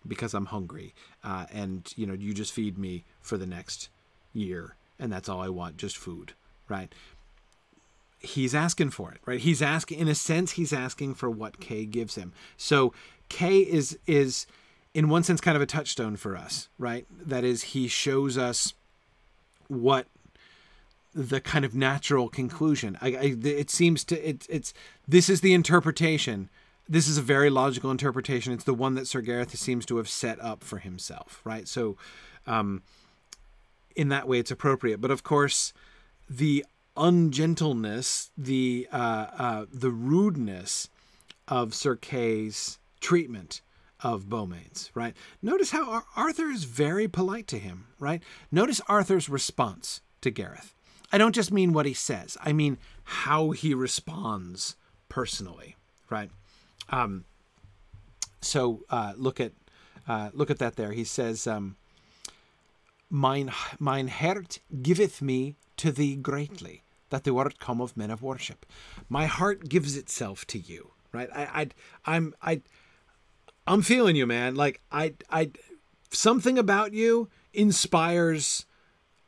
Speaker 1: Because I'm hungry, and you just feed me for the next year, and that's all I want, just food, right? He's asking for it, right? He's asking, in a sense, he's asking for what Kay gives him. So Kay is in one sense kind of a touchstone for us, right? That is, he shows us what the kind of natural conclusion. It seems to this is the interpretation. This is a very logical interpretation. It's the one that Sir Gareth seems to have set up for himself, right? So, in that way, it's appropriate. But of course, the ungentleness, the rudeness of Sir Kay's treatment of Beaumains, right? Notice how Arthur is very polite to him, right? Notice Arthur's response to Gareth. I don't just mean what he says. I mean how he responds personally, right? So look at that there. He says, mine heart giveth me to thee greatly, that thou art come of men of worship. My heart gives itself to you, right? I'm feeling you, man. Like something about you inspires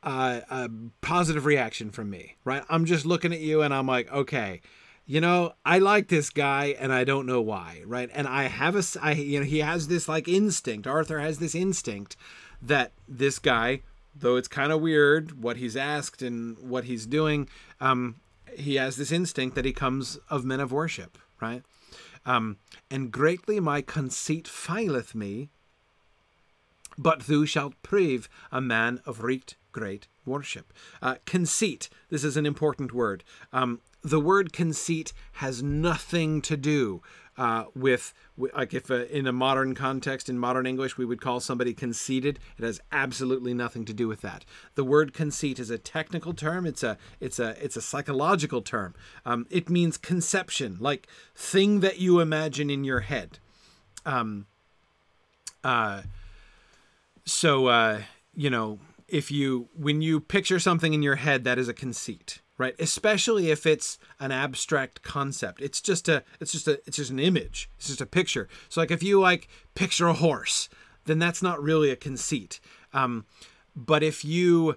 Speaker 1: a positive reaction from me, right? I'm just looking at you and I'm like, okay, I like this guy and I don't know why, right? And he has this like instinct. Arthur has this instinct that this guy, though it's kind of weird what he's asked and what he's doing, he has this instinct that he comes of men of worship, right? And greatly my conceit faileth me, but thou shalt prove a man of great worship. Conceit, this is an important word. The word conceit has nothing to do with like if in a modern context, in modern English, we would call somebody conceited. It has absolutely nothing to do with that. The word conceit is a technical term. It's a psychological term. It means conception, like thing that you imagine in your head. When you picture something in your head, that is a conceit, right? Especially if it's an abstract concept. It's just an image. It's just a picture. So like if you like picture a horse, then that's not really a conceit. But if you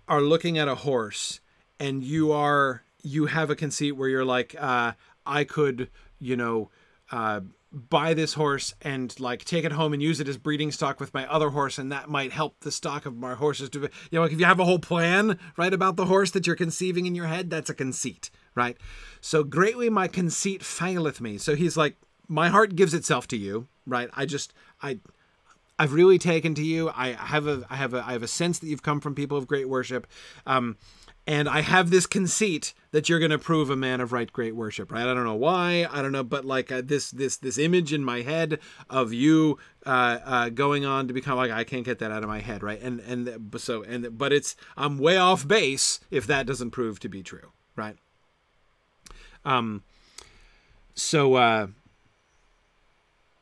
Speaker 1: are looking at a horse and you have a conceit where you're like, I could, buy this horse and like take it home and use it as breeding stock with my other horse, and that might help the stock of my horses to, like if you have a whole plan, right, about the horse that you're conceiving in your head, that's a conceit, right? So greatly my conceit faileth me. So he's like, my heart gives itself to you, right? I've really taken to you. I have a sense that you've come from people of great worship. And I have this conceit that you're going to prove a man of right great worship, right? I don't know why. I don't know, but like this image in my head of you going on to become like, I can't get that out of my head, right? But I'm way off base if that doesn't prove to be true, right?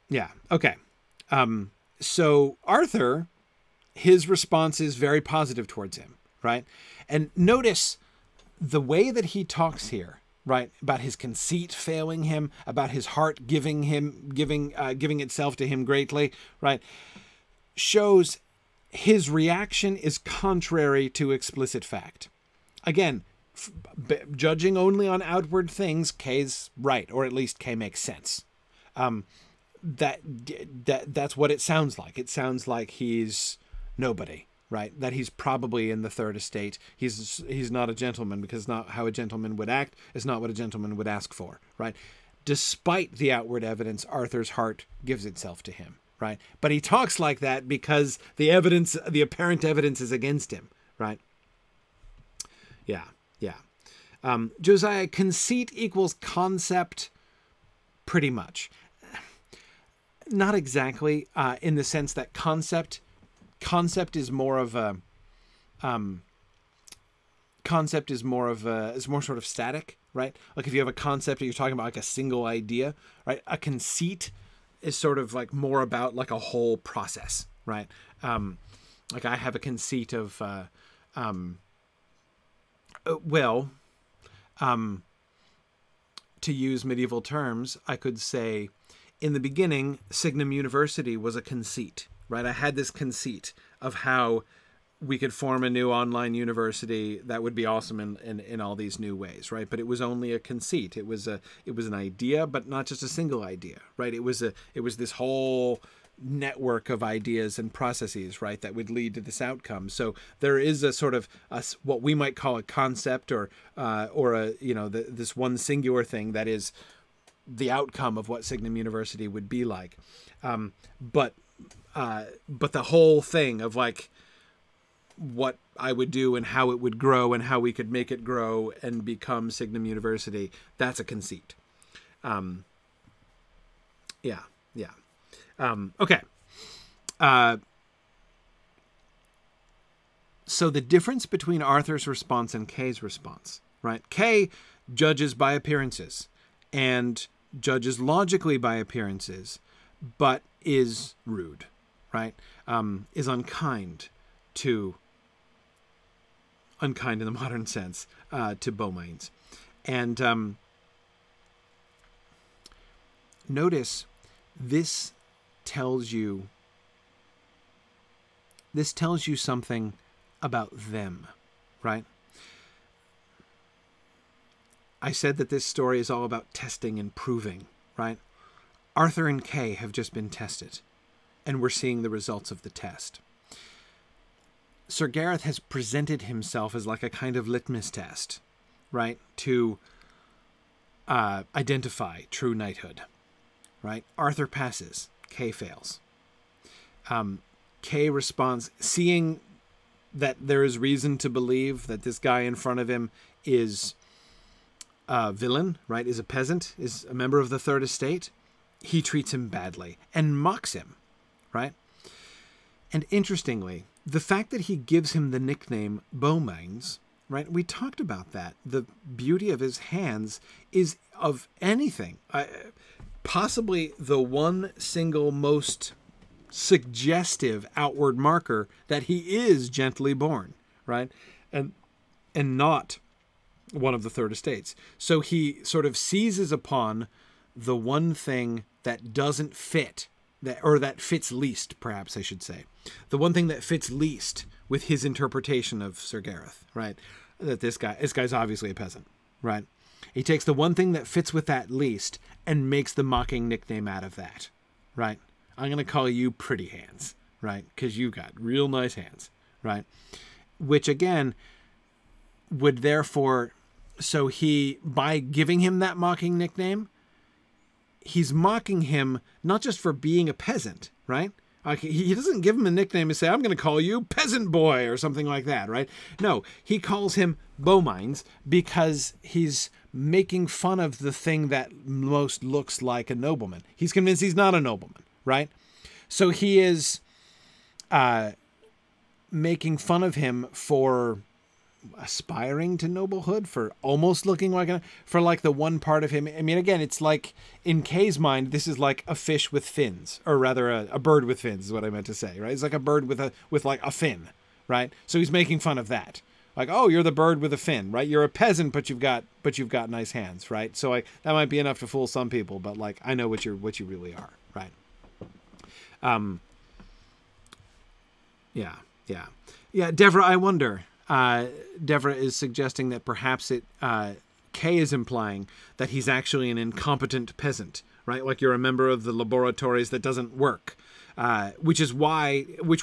Speaker 1: Yeah, okay. So Arthur, his response is very positive towards him, right? And notice the way that he talks here, right? About his conceit failing him, about his heart giving itself to him greatly, right? Shows his reaction is contrary to explicit fact. Again, judging only on outward things, Kay's right, or at least Kay makes sense. That's what it sounds like. It sounds like he's nobody, right? That he's probably in the third estate. He's not a gentleman, because not how a gentleman would act is not what a gentleman would ask for, right? Despite the outward evidence, Arthur's heart gives itself to him, right? But he talks like that because the apparent evidence is against him, right? Yeah. Josiah, conceit equals concept, pretty much. Not exactly, in the sense that concept is more of a is more sort of static, right? Like if you have a concept that you're talking about, like a single idea, right? A conceit is sort of like more about like a whole process, right? Like I have a conceit of to use medieval terms, I could say, in the beginning, Signum University was a conceit, right? I had this conceit of how we could form a new online university that would be awesome in all these new ways, right? But it was only a conceit. It was an idea, but not just a single idea, right? It was this whole network of ideas and processes, right, that would lead to this outcome. So there is a sort of what we might call a concept, or this one singular thing that is the outcome of what Signum University would be like. But the whole thing of like what I would do and how it would grow and how we could make it grow and become Signum University, that's a conceit. Okay. So the difference between Arthur's response and Kay's response, right? Kay judges by appearances and judges logically by appearances, but is rude, right? Is unkind in the modern sense, to Beaumains. And notice this tells you something about them, right? I said that this story is all about testing and proving, right? Arthur and Kay have just been tested, and we're seeing the results of the test. Sir Gareth has presented himself as like a kind of litmus test, right, to identify true knighthood, right? Arthur passes, Kay fails. Kay responds, seeing that there is reason to believe that this guy in front of him is a villain, right, is a peasant, is a member of the third estate. He treats him badly and mocks him, right? And interestingly, the fact that he gives him the nickname Beaumains, right? We talked about that. The beauty of his hands is, of anything, possibly the one single most suggestive outward marker that he is gently born, right? And not one of the third estates. So he sort of seizes upon the one thing that doesn't fit, that fits least, perhaps I should say. The one thing that fits least with his interpretation of Sir Gareth, right? That this guy's obviously a peasant, right? He takes the one thing that fits with that least and makes the mocking nickname out of that, right? I'm going to call you Pretty Hands, right? Because you got real nice hands, right? Which again would therefore, so he, by giving him that mocking nickname, he's mocking him not just for being a peasant, right? Like he doesn't give him a nickname and say, I'm going to call you Peasant Boy or something like that, right? No, he calls him Beaumains because he's making fun of the thing that most looks like a nobleman. He's convinced he's not a nobleman, right? So he is making fun of him for aspiring to noblehood, for almost looking like for like the one part of him. I mean, again, it's like in Kay's mind, this is like a fish with fins, or rather a bird with fins is what I meant to say, right? It's like a bird with like a fin, right? So he's making fun of that. Like, oh, you're the bird with a fin, right? You're a peasant, but you've got nice hands, right? So like that might be enough to fool some people, but like I know what you really are, right? Yeah. Devra, I wonder. Devra is suggesting that perhaps Kay is implying that he's actually an incompetent peasant, right? Like you're a member of the laboratories that doesn't work, which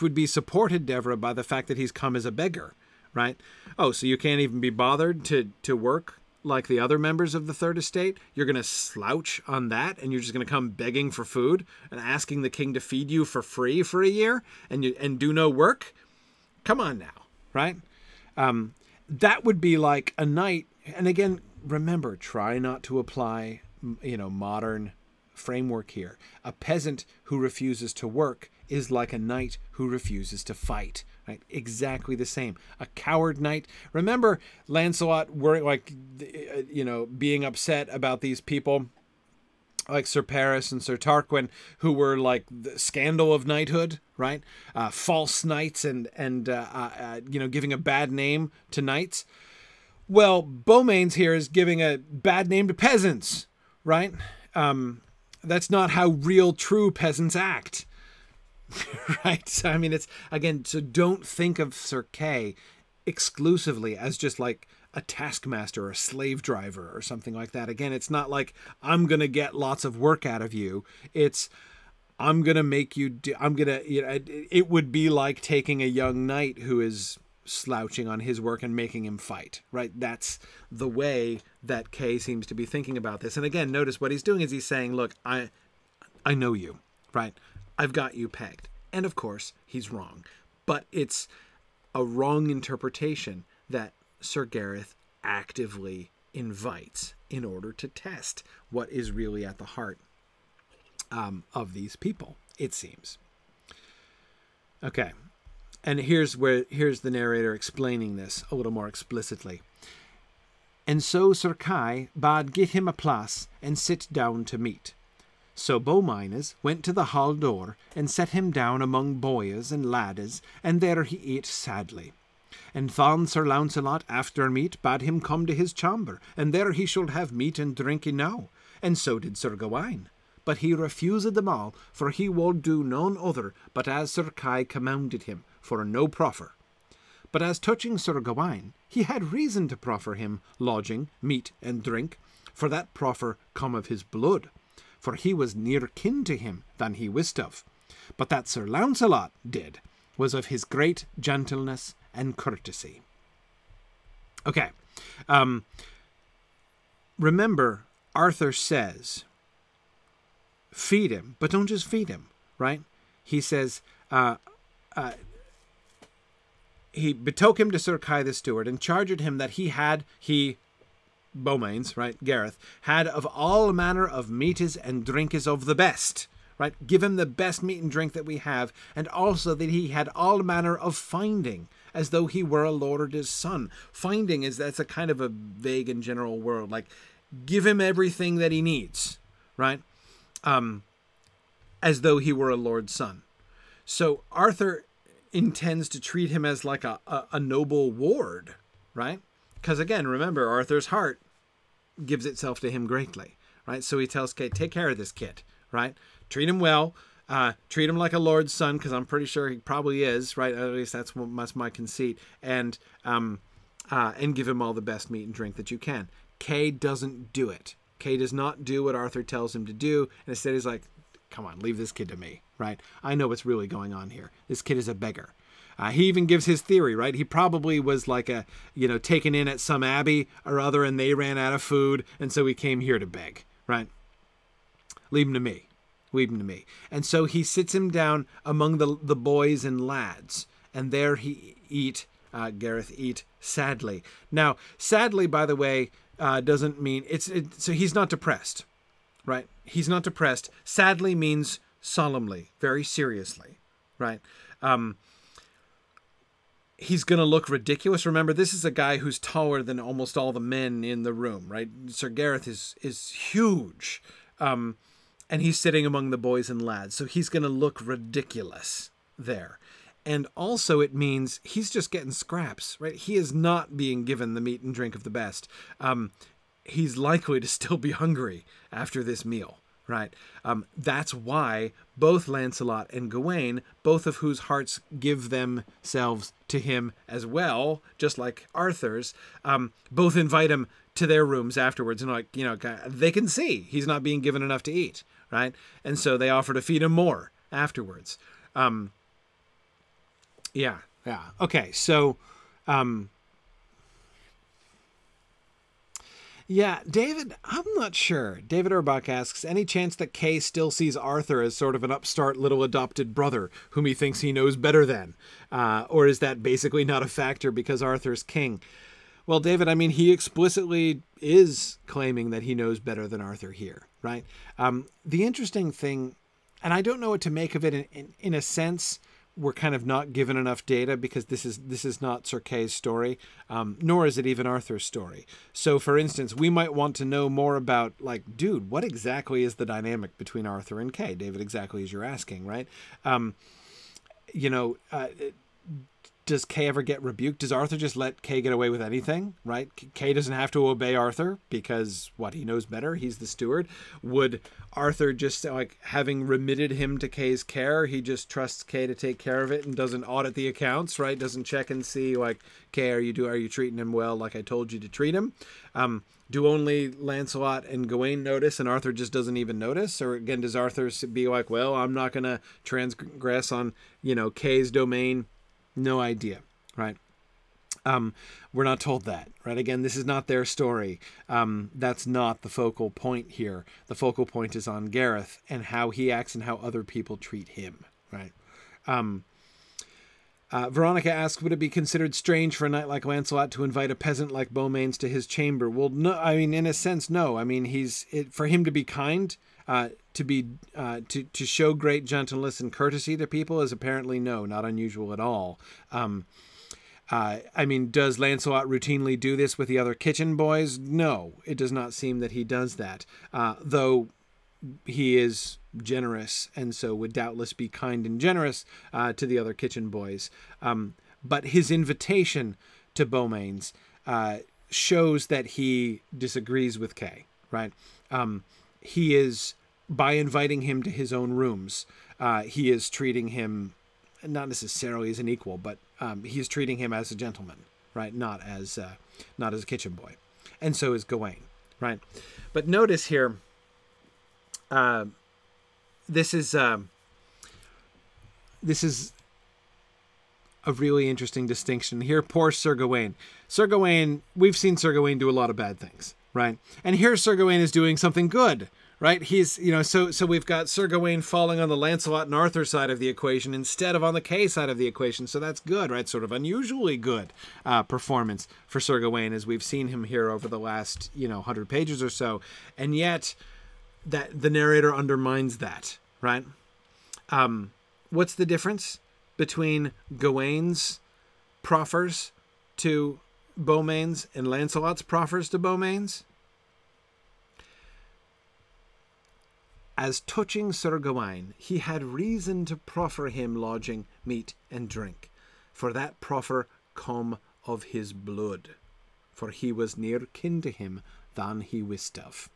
Speaker 1: would be supported, Devra, by the fact that he's come as a beggar, right? Oh, so you can't even be bothered to work like the other members of the Third Estate? You're going to slouch on that, and you're just going to come begging for food and asking the king to feed you for free for a year and do no work? Come on now, right? That would be like a knight. And again, remember, try not to apply, modern framework here. A peasant who refuses to work is like a knight who refuses to fight, right? Exactly the same. A coward knight. Remember Lancelot being upset about these people like Sir Paris and Sir Tarquin, who were like the scandal of knighthood, right? False knights and giving a bad name to knights. Well, Beaumains here is giving a bad name to peasants, right? That's not how real, true peasants act, right? So, I mean, it's, again, so don't think of Sir Kay exclusively as just like a taskmaster or a slave driver or something like that. Again, it's not like I'm going to get lots of work out of you. It's I'm going to make you do, it would be like taking a young knight who is slouching on his work and making him fight, right? That's the way that Kay seems to be thinking about this. And again, notice what he's doing is he's saying, look, I know you, right? I've got you pegged. And of course, he's wrong. But it's a wrong interpretation that Sir Gareth actively invites in order to test what is really at the heart of these people, it seems. Okay. And here's the narrator explaining this a little more explicitly. And so Sir Kay bade get him a place and sit down to meat. So Beaumains went to the hall door and set him down among boys and laddes, and there he ate sadly. And thon Sir Lancelot after meat bade him come to his chamber, and there he should have meat and drink enow, and so did Sir Gawain. But he refused them all, for he would do none other but as Sir Kay commanded him, for no proffer. But as touching Sir Gawain, he had reason to proffer him lodging, meat, and drink, for that proffer come of his blood, for he was near kin to him than he wist of. But that Sir Lancelot did was of his great gentleness and courtesy. Okay. Remember, Arthur says, feed him, but don't just feed him, right? He says, he betook him to Sir Kay the steward and charged him that Beaumains, right, Gareth, had of all manner of meates and drinkes of the best, right? Give him the best meat and drink that we have, and also that he had all manner of finding, as though he were a lord's son. Finding that's a kind of a vague and general word, like give him everything that he needs, right? As though he were a lord's son. So Arthur intends to treat him as like a noble ward, right? Because again, remember, Arthur's heart gives itself to him greatly, right? So he tells Kay, take care of this kid, right? Treat him well, treat him like a lord's son, because I'm pretty sure he probably is, right? At least that's my conceit, and give him all the best meat and drink that you can. Kay doesn't do it. Kay does not do what Arthur tells him to do, and instead he's like, come on, leave this kid to me, right? I know what's really going on here. This kid is a beggar. He even gives his theory, right? He probably was like taken in at some abbey or other, and they ran out of food, and so he came here to beg, right? Leave him to me. Leave him to me. And so he sits him down among the boys and lads, and there Gareth eat sadly. Now, sadly, by the way, doesn't mean so he's not depressed, right? He's not depressed. Sadly means solemnly, very seriously, right? he's going to look ridiculous. Remember, this is a guy who's taller than almost all the men in the room, right? Sir Gareth is huge. And he's sitting among the boys and lads. So he's going to look ridiculous there. And also it means he's just getting scraps, right? He is not being given the meat and drink of the best. He's likely to still be hungry after this meal, right? That's why both Lancelot and Gawain, both of whose hearts give themselves to him as well, just like Arthur's, both invite him to their rooms afterwards. And like, you know, they can see he's not being given enough to eat, right? And so they offer to feed him more afterwards. Yeah. Okay, so... yeah, David, I'm not sure. David Urbach asks, any chance that Kay still sees Arthur as sort of an upstart little adopted brother whom he thinks he knows better than? Or is that basically not a factor because Arthur's king? Well, David, I mean, he explicitly is claiming that he knows better than Arthur here, right? The interesting thing, and I don't know what to make of it in a sense, we're kind of not given enough data because this is not Sir Kay's story, nor is it even Arthur's story. So, for instance, we might want to know more about, like, dude, what exactly is the dynamic between Arthur and Kay? David, exactly as you're asking, right? Does Kay ever get rebuked? Does Arthur just let Kay get away with anything, right? Kay doesn't have to obey Arthur because, what, he knows better? He's the steward. Would Arthur just, like, having remitted him to Kay's care, he just trusts Kay to take care of it and doesn't audit the accounts, right? Doesn't check and see, like, Kay, are you treating him well like I told you to treat him? Do only Lancelot and Gawain notice and Arthur just doesn't even notice? Or, again, does Arthur be like, well, I'm not going to transgress on, Kay's domain? No idea, right? We're not told that, right? Again, this is not their story. That's not the focal point here. The focal point is on Gareth and how he acts and how other people treat him, right? Veronica asks, would it be considered strange for a knight like Lancelot to invite a peasant like Beaumains to his chamber? Well, no, I mean, in a sense, no. I mean, for him to be kind, to show great gentleness and courtesy to people is apparently not unusual at all. I mean, does Lancelot routinely do this with the other kitchen boys? No, it does not seem that he does that, though he is generous and so would doubtless be kind and generous to the other kitchen boys. But his invitation to Beaumains shows that he disagrees with Kay, right? He is, by inviting him to his own rooms, he is treating him not necessarily as an equal, but he is treating him as a gentleman, right? Not as a kitchen boy. And so is Gawain, right? But notice here, this is a really interesting distinction here. Poor Sir Gawain. Sir Gawain, we've seen Sir Gawain do a lot of bad things, right? And here Sir Gawain is doing something good, right? He's, so we've got Sir Gawain falling on the Lancelot and Arthur side of the equation instead of on the Kay side of the equation. So that's good, right? Sort of unusually good performance for Sir Gawain as we've seen him here over the last, 100 pages or so. And yet that the narrator undermines that, right? What's the difference between Gawain's proffers to Beaumains and Lancelot's proffers to Beaumains? As touching Sir Gawain, he had reason to proffer him lodging, meat, and drink, for that proffer come of his blood, for he was near kin to him than he wist of.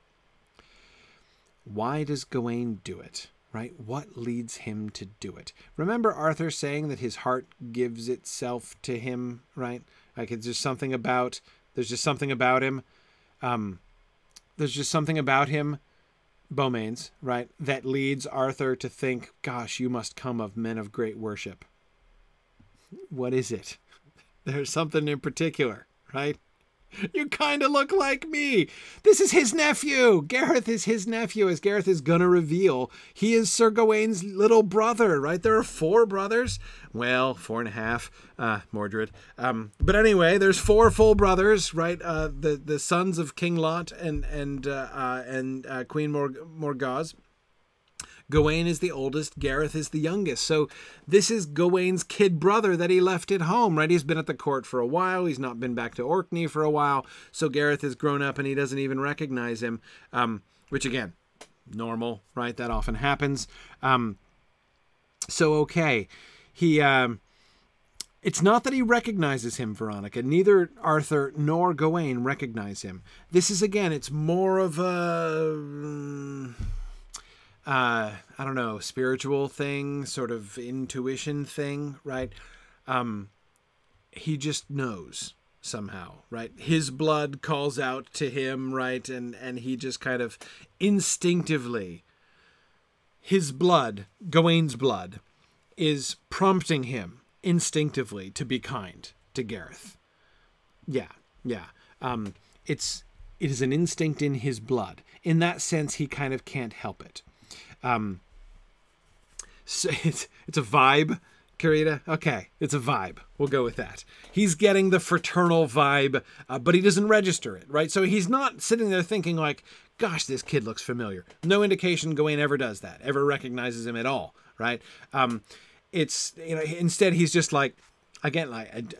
Speaker 1: Why does Gawain do it, right? What leads him to do it? Remember Arthur saying that his heart gives itself to him, right? Like there's just something about him. There's just something about him, Beaumains, right, that leads Arthur to think, gosh, you must come of men of great worship. What is it? There's something in particular, right? You kind of look like me. This is his nephew. Gareth is his nephew, as Gareth is going to reveal. He is Sir Gawain's little brother, right? There are 4 brothers. Well, 4.5, Mordred. But anyway, there's 4 full brothers, right? The sons of King Lot and Queen Morgause. Gawain is the oldest, Gareth is the youngest. So this is Gawain's kid brother that he left at home, right? He's been at the court for a while. He's not been back to Orkney for a while. So Gareth has grown up and he doesn't even recognize him, which again, normal, right? That often happens. So, okay, it's not that he recognizes him, Veronica. Neither Arthur nor Gawain recognize him. This is, again, it's more of a, I don't know, spiritual thing, sort of intuition thing, right? He just knows somehow, right? His blood calls out to him, right? And he just kind of instinctively, his blood, Gawain's blood, is prompting him instinctively to be kind to Gareth. Yeah. It is an instinct in his blood. In that sense, he kind of can't help it. So it's a vibe, Karita. Okay, it's a vibe. We'll go with that. He's getting the fraternal vibe, but he doesn't register it, right? So he's not sitting there thinking like, gosh, this kid looks familiar. No indication Gawain ever does that, ever recognizes him at all, right? It's, instead he's just like, again, like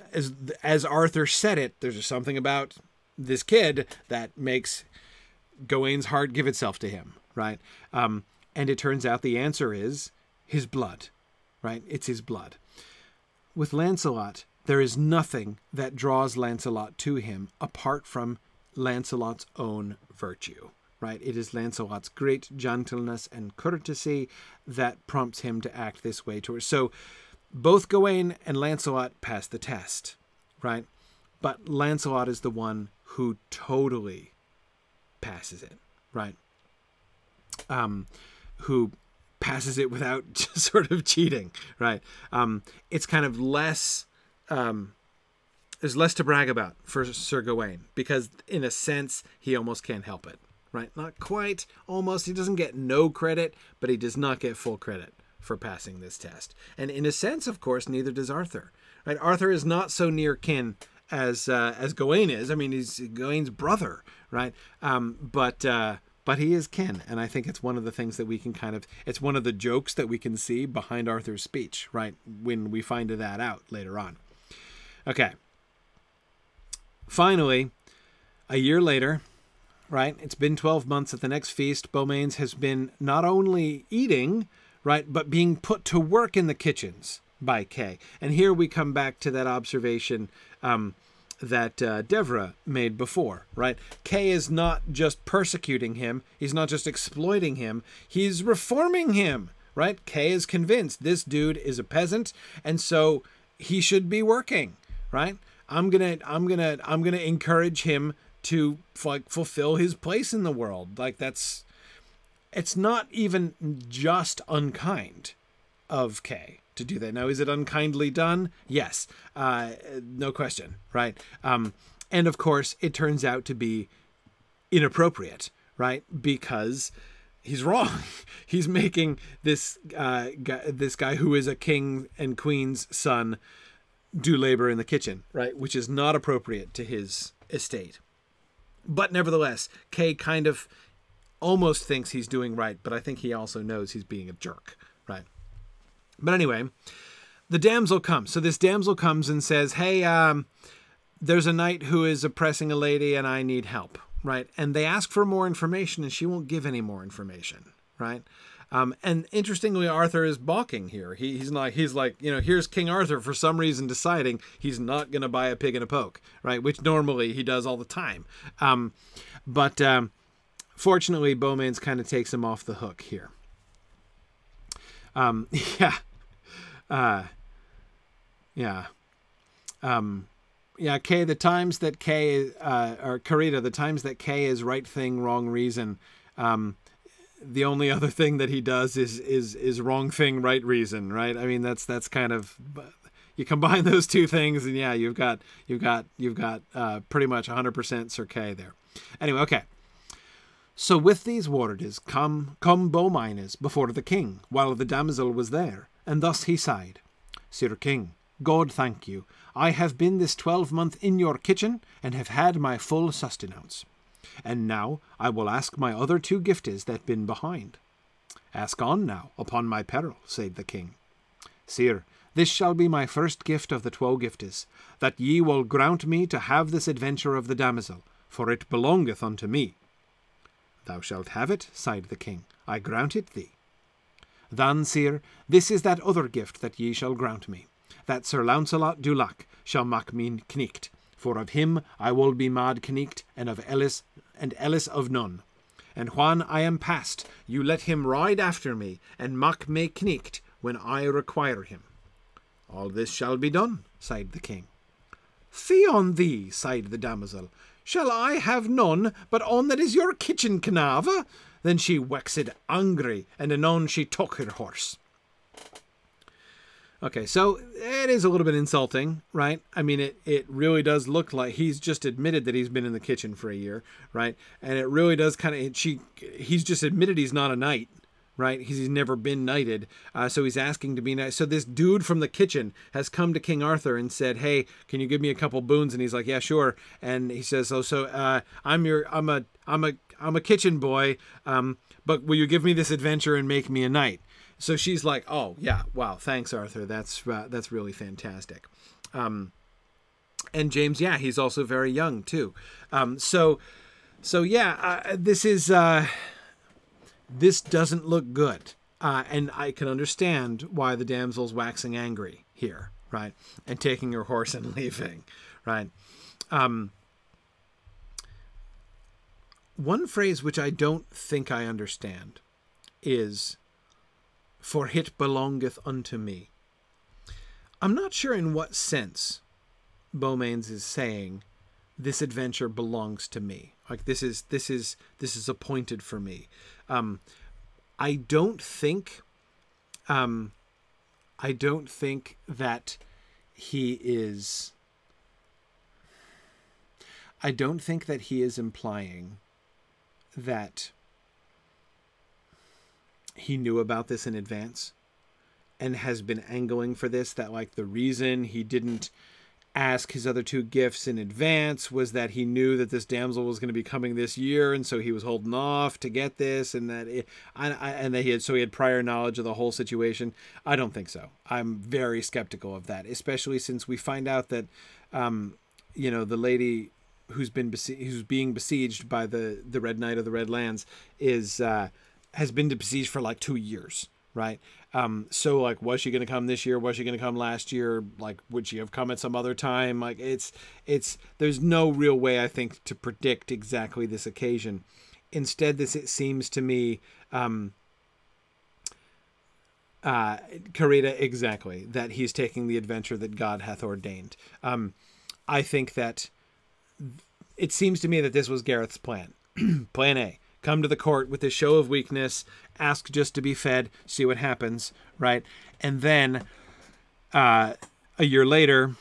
Speaker 1: as Arthur said it, there's just something about this kid that makes Gawain's heart give itself to him, right? And it turns out the answer is his blood, right? It's his blood. With Lancelot, there is nothing that draws Lancelot to him apart from Lancelot's own virtue, right? It is Lancelot's great gentleness and courtesy that prompts him to act this way towards. So both Gawain and Lancelot pass the test, right? But Lancelot is the one who totally passes it, right? Who passes it without just sort of cheating, right? It's kind of less, there's less to brag about for Sir Gawain, because in a sense, he almost can't help it, right? Not quite, almost. He doesn't get no credit, but he does not get full credit for passing this test. And in a sense, of course, neither does Arthur, right? Arthur is not so near kin as Gawain is. I mean, he's Gawain's brother, right? But he is kin, and I think it's one of the things that we can kind of, it's one of the jokes that we can see behind Arthur's speech, right, when we find that out later on. Okay. Finally, a year later, right, it's been 12 months at the next feast. Beaumains has been not only eating, right, but being put to work in the kitchens by Kay. And here we come back to that observation that Devra made before, right? Kay is not just persecuting him. He's not just exploiting him. He's reforming him, right? Kay is convinced this dude is a peasant, and so he should be working, right? I'm gonna encourage him to like fulfill his place in the world. Like it's not even just unkind of Kay to do that. Now, is it unkindly done? Yes, no question, right? And of course, it turns out to be inappropriate, right? Because he's wrong. He's making this guy who is a king and queen's son do labor in the kitchen, right? Which is not appropriate to his estate. But nevertheless, Kay kind of almost thinks he's doing right, but I think he also knows he's being a jerk, right? But anyway, the damsel comes. So this damsel comes and says, hey, there's a knight who is oppressing a lady and I need help, right? And they ask for more information and she won't give any more information, right? And interestingly, Arthur is balking here. He's like, here's King Arthur for some reason deciding he's not going to buy a pig in a poke, right? Which normally he does all the time. But fortunately, Beaumains kind of takes him off the hook here. Kay, the times that Kay, or Karita, the times that Kay is right thing, wrong reason, the only other thing that he does is wrong thing, right reason, right? I mean, that's kind of, you combine those two things and yeah, you've got pretty much 100% Sir Kay there. Anyway, okay. So with these words come Beaumains before the king, while the damsel was there, and thus he sighed. Sir King, God thank you, I have been this 12-month in your kitchen, and have had my full sustenance. And now I will ask my other two gifties that been behind. Ask on now, upon my peril, said the king. Sir, this shall be my first gift of the 12 giftes, that ye will grant me to have this adventure of the damosel, for it belongeth unto me. Thou shalt have it, sighed the king, I grant it thee. Then, sir, this is that other gift that ye shall grant me, that Sir Lancelot du Lac shall mak me knight, for of him I will be mad knight, and of Ellis of none. And when I am past, you let him ride after me, and mak me knight when I require him. All this shall be done, sighed the king. Fie on thee, sighed the damosel. Shall I have none but on that is your kitchen canava? Then she waxed angry, and anon she took her horse. Okay, so it is a little bit insulting, right? I mean, it really does look like he's just admitted that he's been in the kitchen for a year, right? And it really does kind of, he's just admitted he's not a knight, right? He's never been knighted, so he's asking to be knighted. So this dude from the kitchen has come to King Arthur and said, hey, can you give me a couple boons? And he's like, yeah, sure. And he says, I'm a kitchen boy, but will you give me this adventure and make me a knight? So she's like, oh, yeah, wow, thanks, Arthur. That's really fantastic. And James, yeah, he's also very young, too. This doesn't look good. And I can understand why the damsel's waxing angry here, right? And taking her horse and leaving, right? One phrase which I don't think I understand is, for it belongeth unto me. I'm not sure in what sense Beaumains is saying this adventure belongs to me. Like this is appointed for me. I don't think that he is. I don't think that he is implying that he knew about this in advance and has been angling for this, that like the reason he didn't ask his other 2 gifts in advance was that he knew that this damsel was going to be coming this year, and so he was holding off to get this, and that he had prior knowledge of the whole situation. I don't think so. I'm very skeptical of that, especially since we find out that the lady who's being besieged by the Red Knight of the Red Lands has been besieged for like 2 years, right? So like, was she going to come this year? Was she going to come last year? Like, would she have come at some other time? Like, there's no real way, I think, to predict exactly this occasion. Instead, it seems to me, Carita, exactly, that he's taking the adventure that God hath ordained. I think that it seems to me that this was Gareth's plan. Plan A. Come to the court with this show of weakness, ask just to be fed, see what happens, right? And then a year later,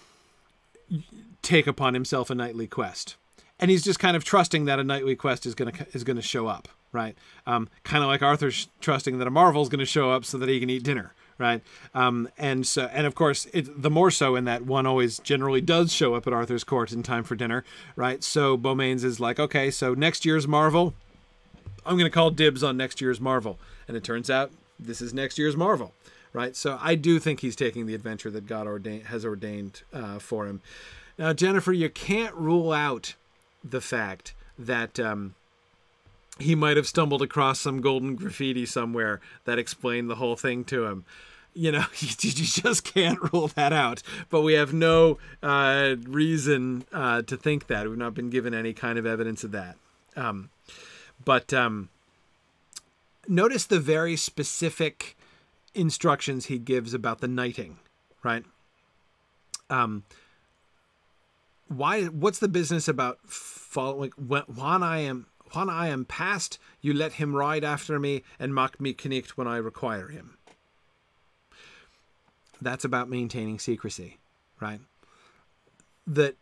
Speaker 1: take upon himself a knightly quest. And he's just kind of trusting that a knightly quest is going to show up, right? Kind of like Arthur's trusting that a marvel is going to show up so that he can eat dinner, right? And of course, the more so in that one always generally does show up at Arthur's court in time for dinner, right? So Beaumains is like, okay, so next year's marvel, I'm going to call dibs on next year's marvel. And it turns out this is next year's marvel, right? So I do think he's taking the adventure that God has ordained for him. Now, Jennifer, you can't rule out the fact that he might have stumbled across some golden graffiti somewhere that explained the whole thing to him. You know, you just can't rule that out. But we have no reason to think that. We've not been given any kind of evidence of that. But notice the very specific instructions he gives about the knighting, right? What's the business about following? When I am past, you let him ride after me and mak me knight when I require him. That's about maintaining secrecy, right? That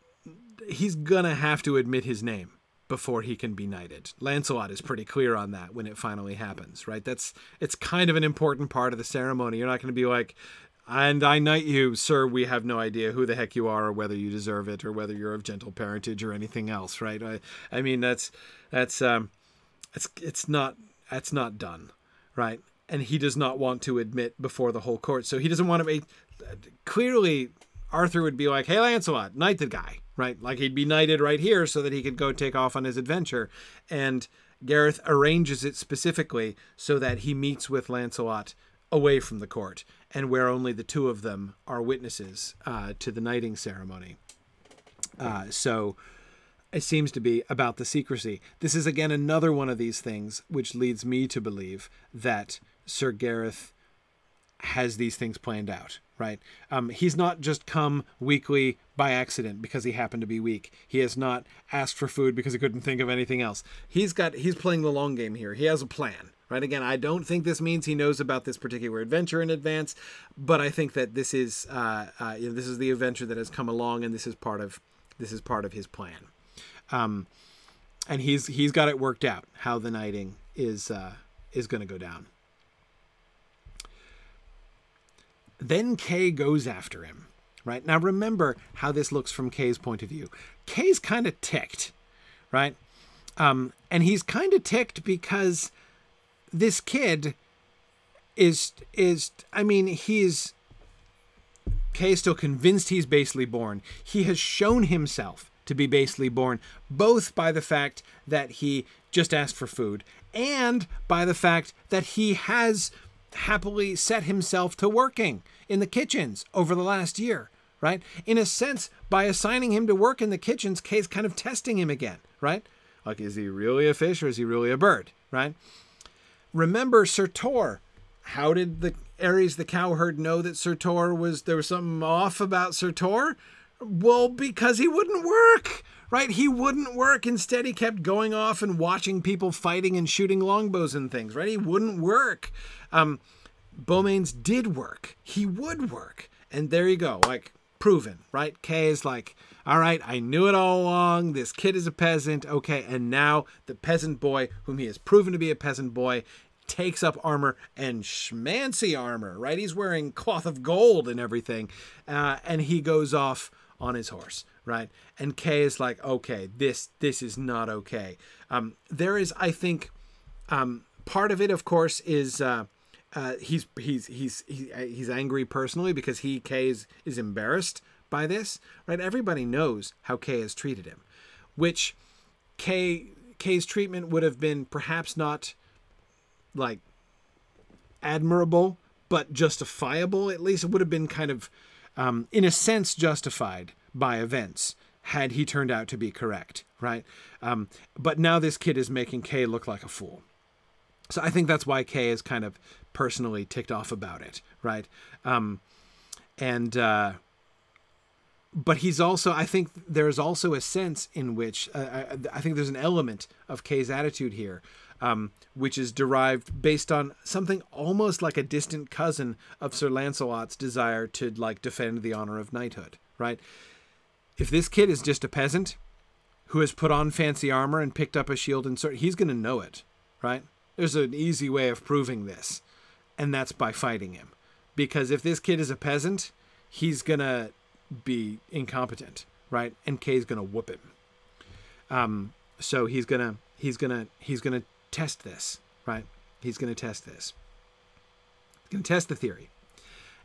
Speaker 1: he's gonna have to admit his name before he can be knighted. Lancelot is pretty clear on that when it finally happens, right? It's kind of an important part of the ceremony. You're not going to be like, and I knight you, sir, we have no idea who the heck you are or whether you deserve it or whether you're of gentle parentage or anything else, right? I mean, that's not done, right? and he does not want to admit before the whole court. So he doesn't want to be... Clearly, Arthur would be like, hey, Lancelot, knight the guy, right? Like, he'd be knighted right here so that he could go take off on his adventure. And Gareth arranges it specifically so that he meets with Lancelot away from the court, and where only the two of them are witnesses to the knighting ceremony. So it seems to be about the secrecy. This is, again, another one of these things which leads me to believe that Sir Gareth has these things planned out, right? He's not just come weakly by accident because he happened to be weak. He has not asked for food because he couldn't think of anything else. He's playing the long game here. He has a plan, right? Again, I don't think this means he knows about this particular adventure in advance, but I think that this is this is the adventure that has come along, and this is part of his plan. And he's got it worked out how the knighting is going to go down. Then Kay goes after him, right? Now remember how this looks from Kay's point of view. Kay's kind of ticked, right? And he's kind of ticked because this kid is I mean, Kay's still convinced he's basely born. He has shown himself to be basely born, both by the fact that he just asked for food and by the fact that he has happily set himself to working in the kitchens over the last year, right? In a sense, by assigning him to work in the kitchens, Kay's kind of testing him again, right? Like, is he really a fish or is he really a bird, right? Remember Sir Tor. How did the Ares the cowherd know that Sir Tor there was something off about Sir Tor? Well, because he wouldn't work, right? He wouldn't work. Instead, he kept going off and watching people fighting and shooting longbows and things, right? He wouldn't work. Beaumains did work. He would work. And there you go, like, proven, right? Kay is like, all right, I knew it all along. This kid is a peasant. Okay, and now the peasant boy, whom he has proven to be a peasant boy, takes up armor, and schmancy armor, right? He's wearing cloth of gold and everything. And he goes off on his horse, right? And Kay is like, okay, this is not okay. There is, I think, part of it, of course, is he's angry personally because Kay is embarrassed by this, right? Everybody knows how Kay has treated him, which Kay's treatment would have been perhaps not like admirable, but justifiable. At least it would have been kind of, in a sense, justified by events had he turned out to be correct, right? But now this kid is making Kay look like a fool. So I think that's why Kay is kind of personally ticked off about it, right? But he's also, I think there's also a sense in which, I think there's an element of Kay's attitude here, which is derived based on something almost like a distant cousin of Sir Lancelot's desire to, like, defend the honor of knighthood, right? If this kid is just a peasant who has put on fancy armor and picked up a shield and sword, he's going to know it, right? There's an easy way of proving this, and that's by fighting him. Because if this kid is a peasant, he's going to be incompetent, right? And Kay's going to whoop him. So he's going to test this, right? He's going to test this. He's going to test the theory.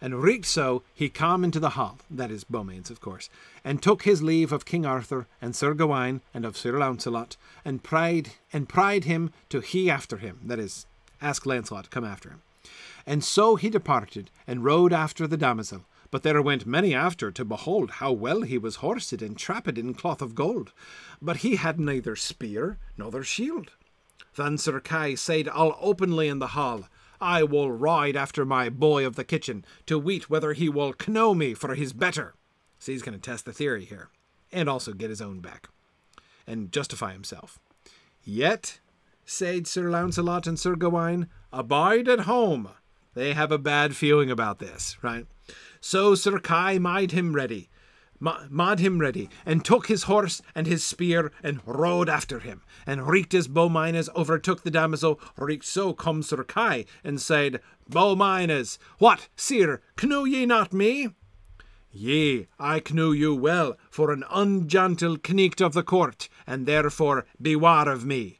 Speaker 1: And right so he came into the hall, that is Beaumains, of course, and took his leave of King Arthur and Sir Gawain and of Sir Lancelot, and pried him to he after him, that is, ask Lancelot to come after him. And so he departed and rode after the damosel, but there went many after to behold how well he was horsed and trapped in cloth of gold, but he had neither spear nor shield. Then Sir Kay said all openly in the hall, I will ride after my boy of the kitchen, to weet whether he will know me for his better. So he's going to test the theory here, and also get his own back, and justify himself. Yet, said Sir Lancelot and Sir Gawain, abide at home. They have a bad feeling about this, right? So Sir Kay made him ready, and took his horse and his spear, and rode after him. And right as Beaumains overtook the damosel, right so come Sir Kay, and said, Beaumains, what, sir, knew ye not me? Yea, I knew you well, for an ungentle knight of the court, and therefore beware of me.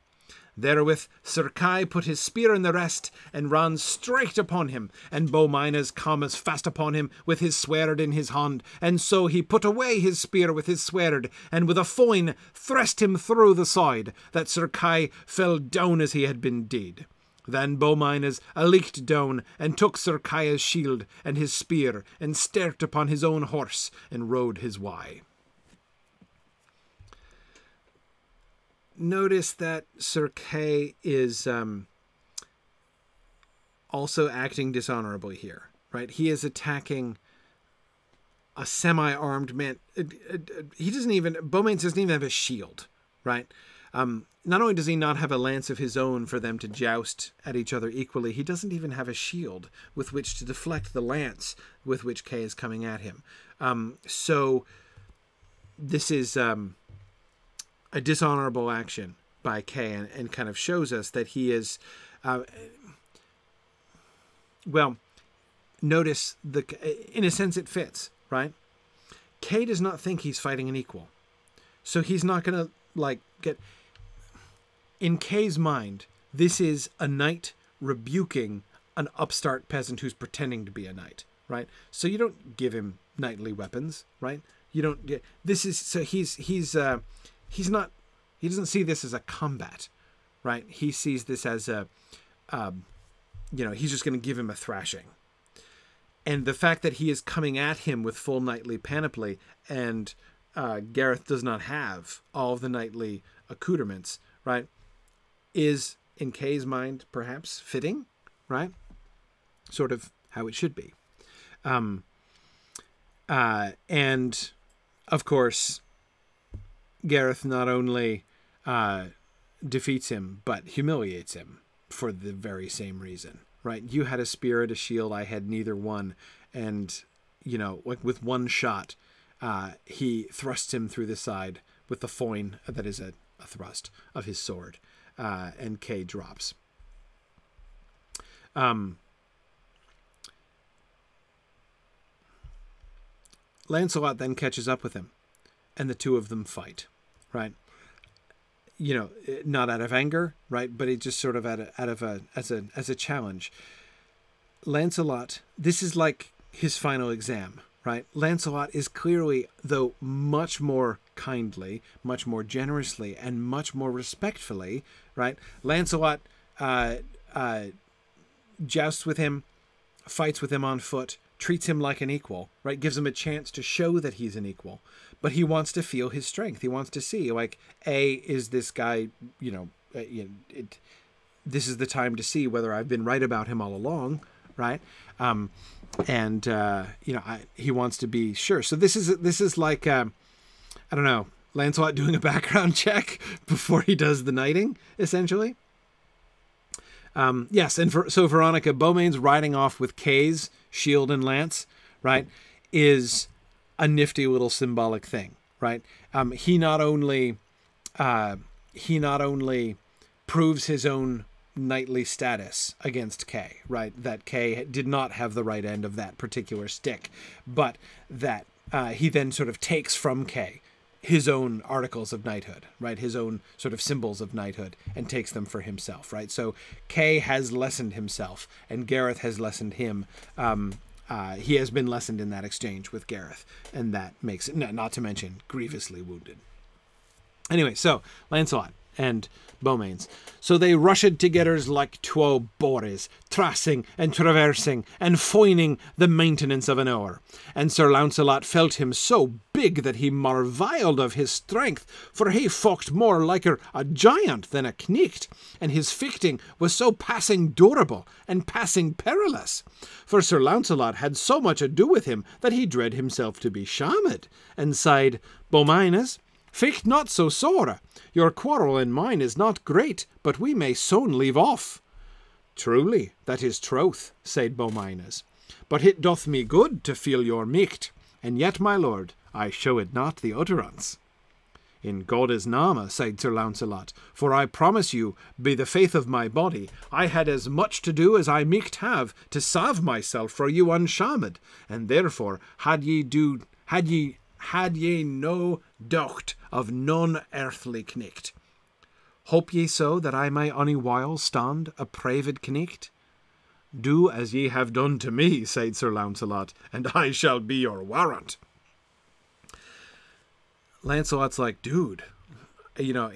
Speaker 1: Therewith Sir Kay put his spear in the rest, and ran straight upon him, and Beaumains come as fast upon him with his sword in his hand, and so he put away his spear with his sword, and with a foin thrust him through the side, that Sir Kay fell down as he had been dead. Then Beaumains leaped down, and took Sir Kay's shield and his spear, and stert upon his own horse, and rode his way. Notice that Sir Kay is also acting dishonorably here, right? He is attacking a semi-armed man. Beaumains doesn't even have a shield, right? Not only does he not have a lance of his own for them to joust at each other equally, he doesn't even have a shield with which to deflect the lance with which Kay is coming at him. So this is a dishonorable action by Kay, and kind of shows us that he is, well, notice, in a sense it fits, right? Kay does not think he's fighting an equal. So he's not going to, get... In Kay's mind, this is a knight rebuking an upstart peasant who's pretending to be a knight, right? So you don't give him knightly weapons, right? You don't get... This is... So he's not... He doesn't see this as a combat, right? He sees this as a... he's just going to give him a thrashing. And the fact that he is coming at him with full knightly panoply, and Gareth does not have all of the knightly accoutrements, right, is, in Kay's mind, perhaps fitting, right? Sort of how it should be. And, of course, Gareth not only defeats him, but humiliates him for the very same reason, right? You had a spear and a shield, I had neither one, and, with one shot, he thrusts him through the side with the foin, that is a thrust of his sword, and Kay drops. Lancelot then catches up with him, and the two of them fight, right? Not out of anger, right? But it just sort of as a challenge. Lancelot, this is like his final exam, right? Lancelot is clearly, though much more kindly, much more generously, and much more respectfully, right? Lancelot jousts with him, fights with him on foot, treats him like an equal, right? Gives him a chance to show that he's an equal. But he wants to feel his strength. He wants to see, is this guy, this is the time to see whether I've been right about him all along, right? He wants to be sure. So this is like, I don't know, Lancelot doing a background check before he does the knighting, essentially. Yes, and so Veronica, Beaumains riding off with Kay's shield and lance, right, is a nifty little symbolic thing, right? He not only proves his own knightly status against Kay, right? That Kay did not have the right end of that particular stick, but that he then sort of takes from Kay his own articles of knighthood, right? His own sort of symbols of knighthood, and takes them for himself, right? So Kay has lessened himself, and Gareth has lessened him. He has been lessened in that exchange with Gareth, and that makes it, not to mention, grievously wounded. Anyway, so Lancelot and Beaumains. So they rushed together like twa boars, tracing and traversing and foining the maintenance of an hour. And Sir Lancelot felt him so big that he marvelled of his strength, for he focht more liker a giant than a knight, and his fighting was so passing durable and passing perilous. For Sir Lancelot had so much ado with him that he dread himself to be shamed, and sighed, Beaumains, fight not so sore. Your quarrel and mine is not great, but we may soon leave off. Truly, that is troth, said Beaumains, but it doth me good to feel your micht, and yet, my lord, I show it not the utterance. In God's name, said Sir Lancelot, for I promise you, by the faith of my body, I had as much to do as I micht have to save myself for you unshamed, and therefore had ye no doubt of none earthly knight. Hope ye so that I may ony while stand a praved knecht? Do as ye have done to me, said Sir Lancelot, and I shall be your warrant. Lancelot's like, dude, you know,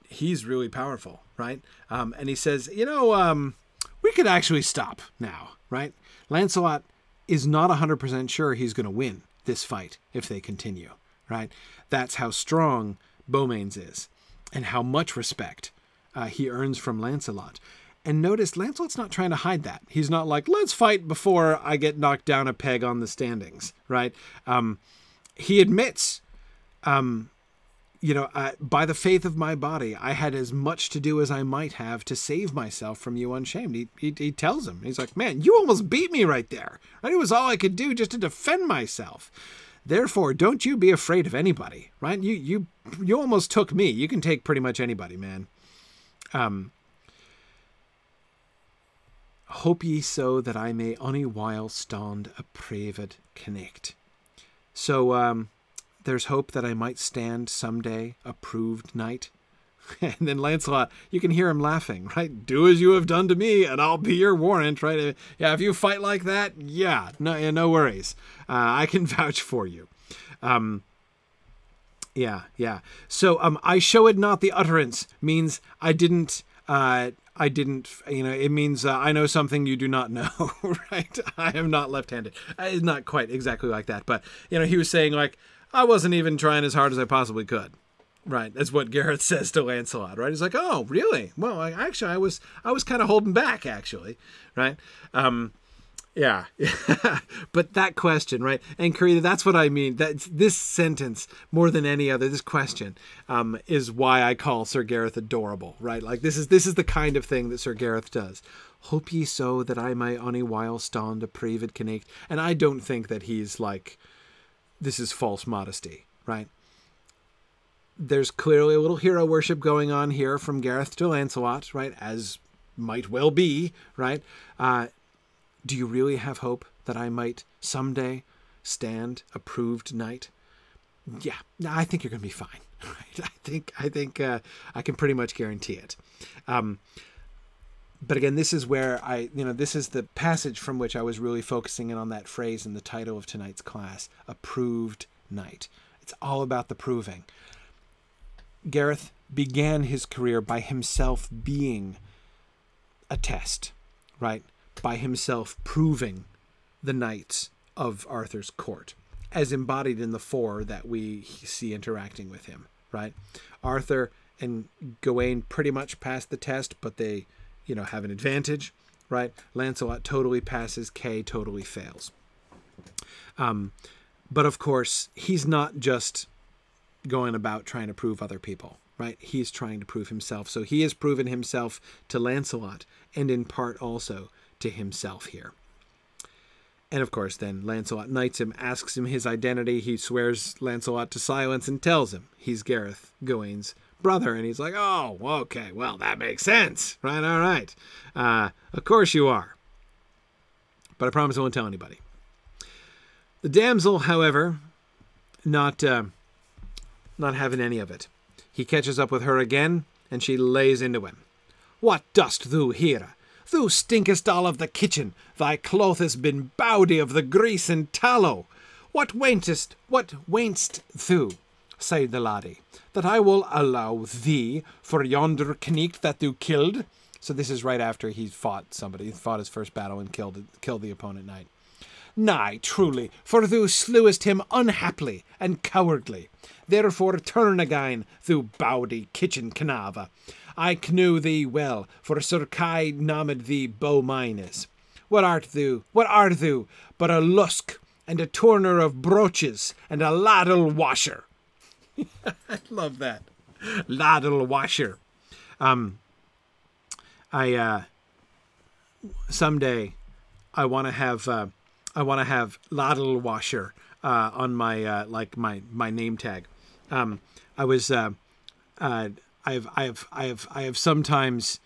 Speaker 1: he's really powerful, right? And he says, you know, we could actually stop now, right? Lancelot is not 100% sure he's going to win this fight if they continue, right? That's how strong Beaumains is and how much respect he earns from Lancelot. And notice, Lancelot's not trying to hide that. He's not like, let's fight before I get knocked down a peg on the standings, right? He admits, you know, by the faith of my body, I had as much to do as I might have to save myself from you unshamed. He tells him, he's like, man, you almost beat me right there. Right? It was all I could do just to defend myself. Therefore, don't you be afraid of anybody, right? You almost took me. You can take pretty much anybody, man. Hope ye so that I may ony while stand a praved knecht. So, there's hope that I might stand someday a proved knight. And then Lancelot, you can hear him laughing, right? Do as you have done to me, and I'll be your warrant, right? Yeah, if you fight like that, yeah, no worries. I can vouch for you. Yeah. So, I showed not the utterance means I didn't, you know, it means I know something you do not know, right? I am not left-handed. It's not quite exactly like that, but, you know, he was saying, like, I wasn't even trying as hard as I possibly could, right? That's what Gareth says to Lancelot, right? He's like, oh, really? Well, I was kind of holding back, actually, right? Yeah. But that question, right? And Karina, that's what I mean. This sentence, more than any other, this question, is why I call Sir Gareth adorable, right? Like this is the kind of thing that Sir Gareth does. Hope ye so that I may ony while stand a praved knecht. And I don't think that he's like, this is false modesty, right? There's clearly a little hero worship going on here from Gareth to Lancelot, right? As might well be, right? Do you really have hope that I might someday stand a proved knight? Yeah, I think you're going to be fine. Right? I think I can pretty much guarantee it. But again, this is where this is the passage from which I was really focusing in on that phrase in the title of tonight's class, a proved knight. It's all about the proving. Gareth began his career by himself being a test, right? By himself proving the knights of Arthur's court, as embodied in the four that we see interacting with him, right? Arthur and Gawain pretty much passed the test, but they, you know, have an advantage, right? Lancelot totally passes, Kay totally fails. But of course, he's not just going about trying to prove other people, right? He's trying to prove himself. So he has proven himself to Lancelot, and in part also to himself here. And of course, then Lancelot knights him, asks him his identity. He swears Lancelot to silence and tells him he's Gareth, Gawain's brother. And he's like, oh, okay, well, that makes sense. Right, all right. Of course you are. But I promise I won't tell anybody. The damsel, however, not having any of it. He catches up with her again, and she lays into him. What dost thou here? Thou stinkest all of the kitchen. Thy cloth has been bowdy of the grease and tallow. What wains't thou, said the laddie, that I will allow thee for yonder knecht that thou killed? So this is right after he fought somebody. He fought his first battle and killed the opponent knight. Nay, truly, for thou slewest him unhappily and cowardly. Therefore turn again, thou bowdy kitchen knave. I knew thee well, for Sir Kay named thee Beaumains. What art thou but a lusk and a turner of brooches and a ladle washer? I love that. Ladle washer. Someday I want to have ladle washer on my my name tag. I have sometimes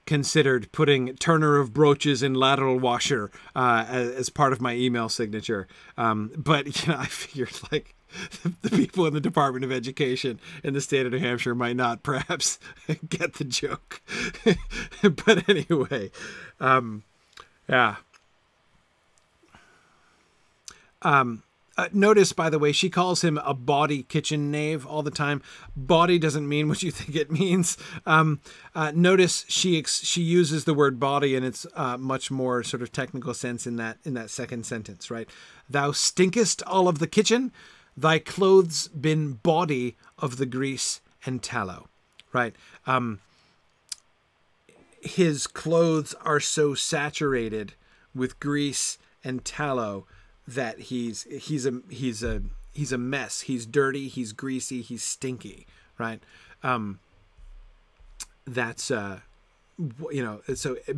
Speaker 1: considered putting turner of brooches and lateral washer as part of my email signature. But you know, I figured like the people in the Department of Education in the state of New Hampshire might not perhaps get the joke. But anyway, yeah. Notice, by the way, she calls him a bawdy kitchen knave all the time. Bawdy doesn't mean what you think it means. Notice she uses the word bawdy in its much more sort of technical sense in that second sentence, right? Thou stinkest all of the kitchen, thy clothes been bawdy of the grease and tallow, right? His clothes are so saturated with grease and tallow that he's a mess. He's dirty. He's greasy. He's stinky. Right. That's so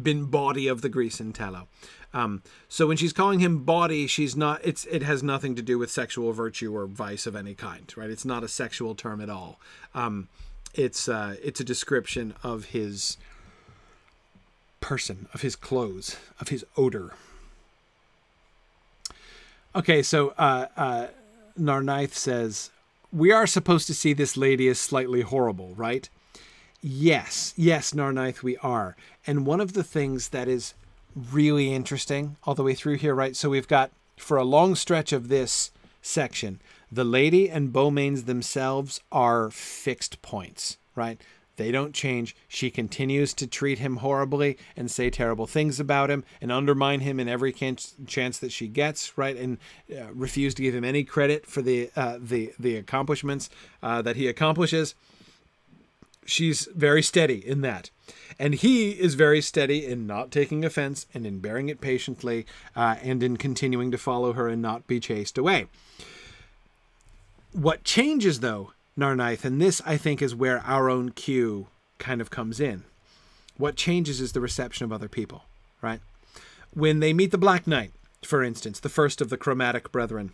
Speaker 1: been bawdy of the grease and tallow. So when she's calling him bawdy, she's not. It has nothing to do with sexual virtue or vice of any kind. Right. It's not a sexual term at all. It's a description of his person, of his clothes, of his odor. Okay, so Narnaeth says, we are supposed to see this lady as slightly horrible, right? Yes, Narnaeth, we are. And one of the things that is really interesting all the way through here, right? So we've got, for a long stretch of this section, the lady and Beaumains themselves are fixed points, right? They don't change. She continues to treat him horribly and say terrible things about him and undermine him in every chance that she gets, right? And refuse to give him any credit for the accomplishments that he accomplishes. She's very steady in that. And he is very steady in not taking offense and in bearing it patiently and in continuing to follow her and not be chased away. What changes, though, Narnaeth, and this, I think, is where our own cue kind of comes in. What changes is the reception of other people, right? When they meet the Black Knight, for instance, the first of the chromatic brethren,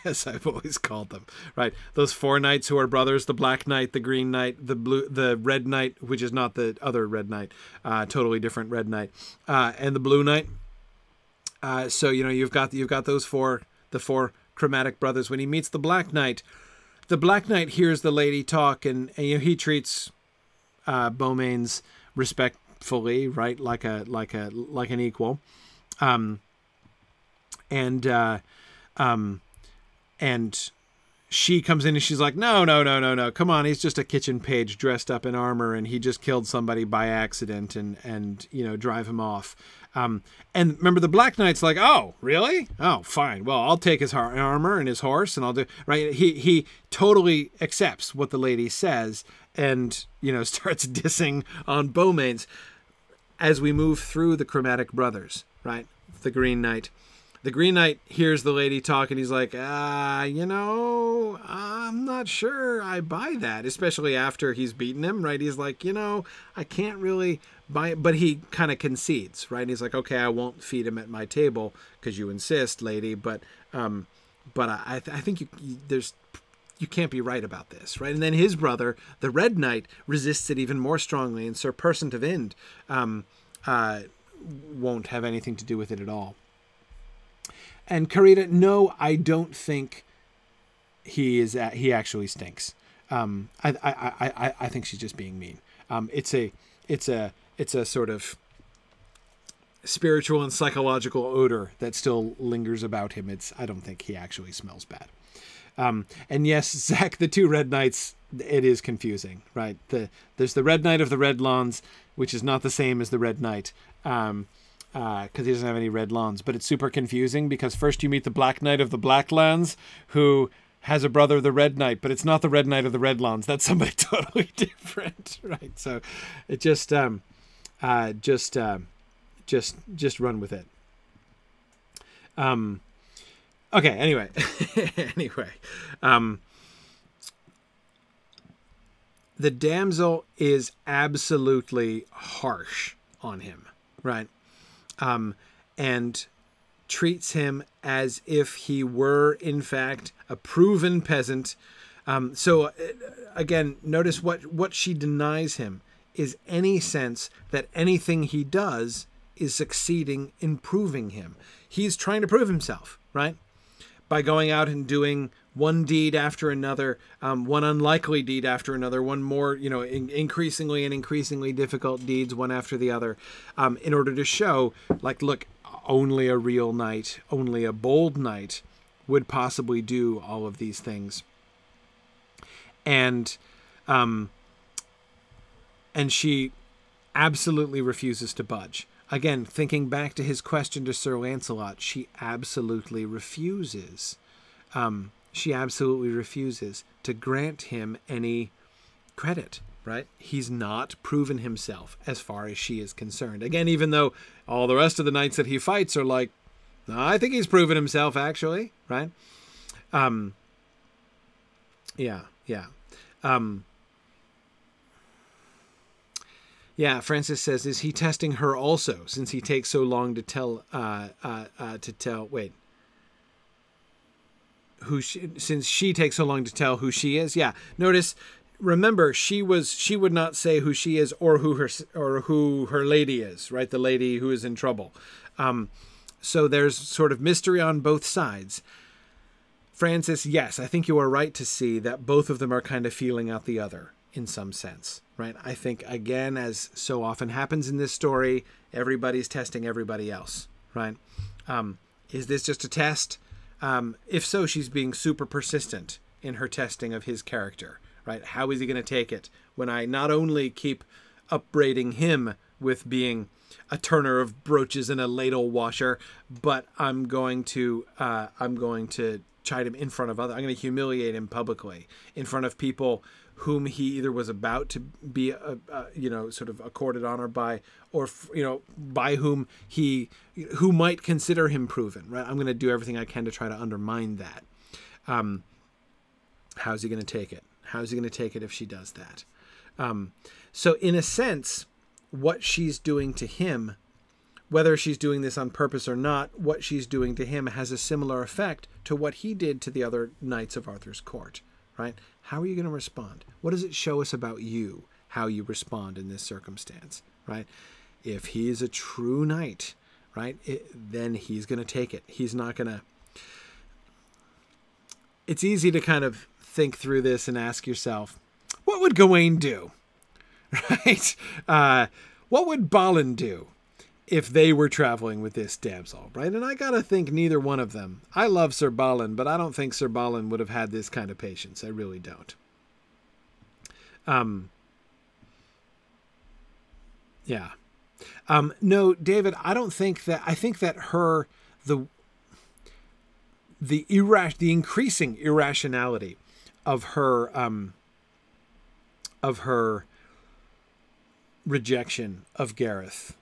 Speaker 1: as I've always called them, right? Those four knights who are brothers, the Black Knight, the Green Knight, the Red Knight, which is not the other Red Knight, totally different Red Knight, and the Blue Knight. So, you've got those the four chromatic brothers. When he meets the Black Knight hears the lady talk, and he treats Beaumains respectfully, right, like an equal, and she comes in and she's like, no, come on, he's just a kitchen page dressed up in armor, and he just killed somebody by accident, and drive him off. And remember, the Black Knight's like, oh, really? Oh, fine. Well, I'll take his armor and his horse, and I'll do, right? He totally accepts what the lady says and, starts dissing on Beaumains as we move through the chromatic brothers, right? The Green Knight. The Green Knight hears the lady talk, and he's like, I'm not sure I buy that, especially after he's beaten him, right? He's like, I can't really buy it, but he kind of concedes, right? And he's like, okay, I won't feed him at my table because you insist, lady, but I think you can't be right about this, right? And then his brother, the Red Knight, resists it even more strongly, and Sir Persant of Ind won't have anything to do with it at all. And Carita, no, I don't think he actually stinks. I think she's just being mean. It's a sort of spiritual and psychological odor that still lingers about him. I don't think he actually smells bad. And yes, Zach, the two Red Knights, it is confusing, right? There's the Red Knight of the Red Lawns, which is not the same as the Red Knight. Because he doesn't have any red lawns, but it's super confusing because first you meet the Black Knight of the Black Lands, who has a brother, the Red Knight, but it's not the Red Knight of the Red Lawns. That's somebody totally different, right? So it just run with it. Okay. Anyway, the damsel is absolutely harsh on him, right? And treats him as if he were, in fact, a proven peasant. So, again, notice what she denies him is any sense that anything he does is succeeding in proving him. He's trying to prove himself, right? by going out and doing one deed after another, one unlikely deed after another, one more, increasingly and increasingly difficult deeds, one after the other, in order to show, like, look, only a real knight, only a bold knight would possibly do all of these things. And she absolutely refuses to budge. Again, thinking back to his question to Sir Lancelot, she absolutely refuses. She absolutely refuses to grant him any credit, right? He's not proven himself as far as she is concerned. Again, even though all the rest of the knights that he fights are like, no, I think he's proven himself, actually, right? Francis says, is he testing her also, since he takes so long to tell, since she takes so long to tell who she is? Yeah. Notice, remember, she would not say who she is or who her lady is, right? The lady who is in trouble. So there's sort of mystery on both sides. Francis, yes, I think you are right to see that both of them are kind of feeling out the other in some sense, right? I think, again, as so often happens in this story, everybody's testing everybody else, right? Is this just a test? If so, she's being super persistent in her testing of his character, right? How is he going to take it when I not only keep upbraiding him with being a turner of brooches and a ladle washer, but I'm going to chide him in front of others. I'm going to humiliate him publicly in front of people whom he either was about to be, sort of accorded honor by, or, by whom who might consider him proven, right? I'm going to do everything I can to try to undermine that. How's he going to take it? How's he going to take it if she does that? So in a sense, what she's doing to him, whether she's doing this on purpose or not, what she's doing to him has a similar effect to what he did to the other knights of Arthur's court, right? How are you going to respond? What does it show us about you, how you respond in this circumstance, right? If he is a true knight, right, then he's going to take it. He's not going to... It's easy to kind of think through this and ask yourself, what would Gawain do, right? What would Balin do if they were traveling with this damsel, right? And I gotta think neither one of them. I love Sir Balin, but I don't think Sir Balin would have had this kind of patience. I really don't. No, David, I don't think that. I think that the increasing irrationality of her rejection of Gareth,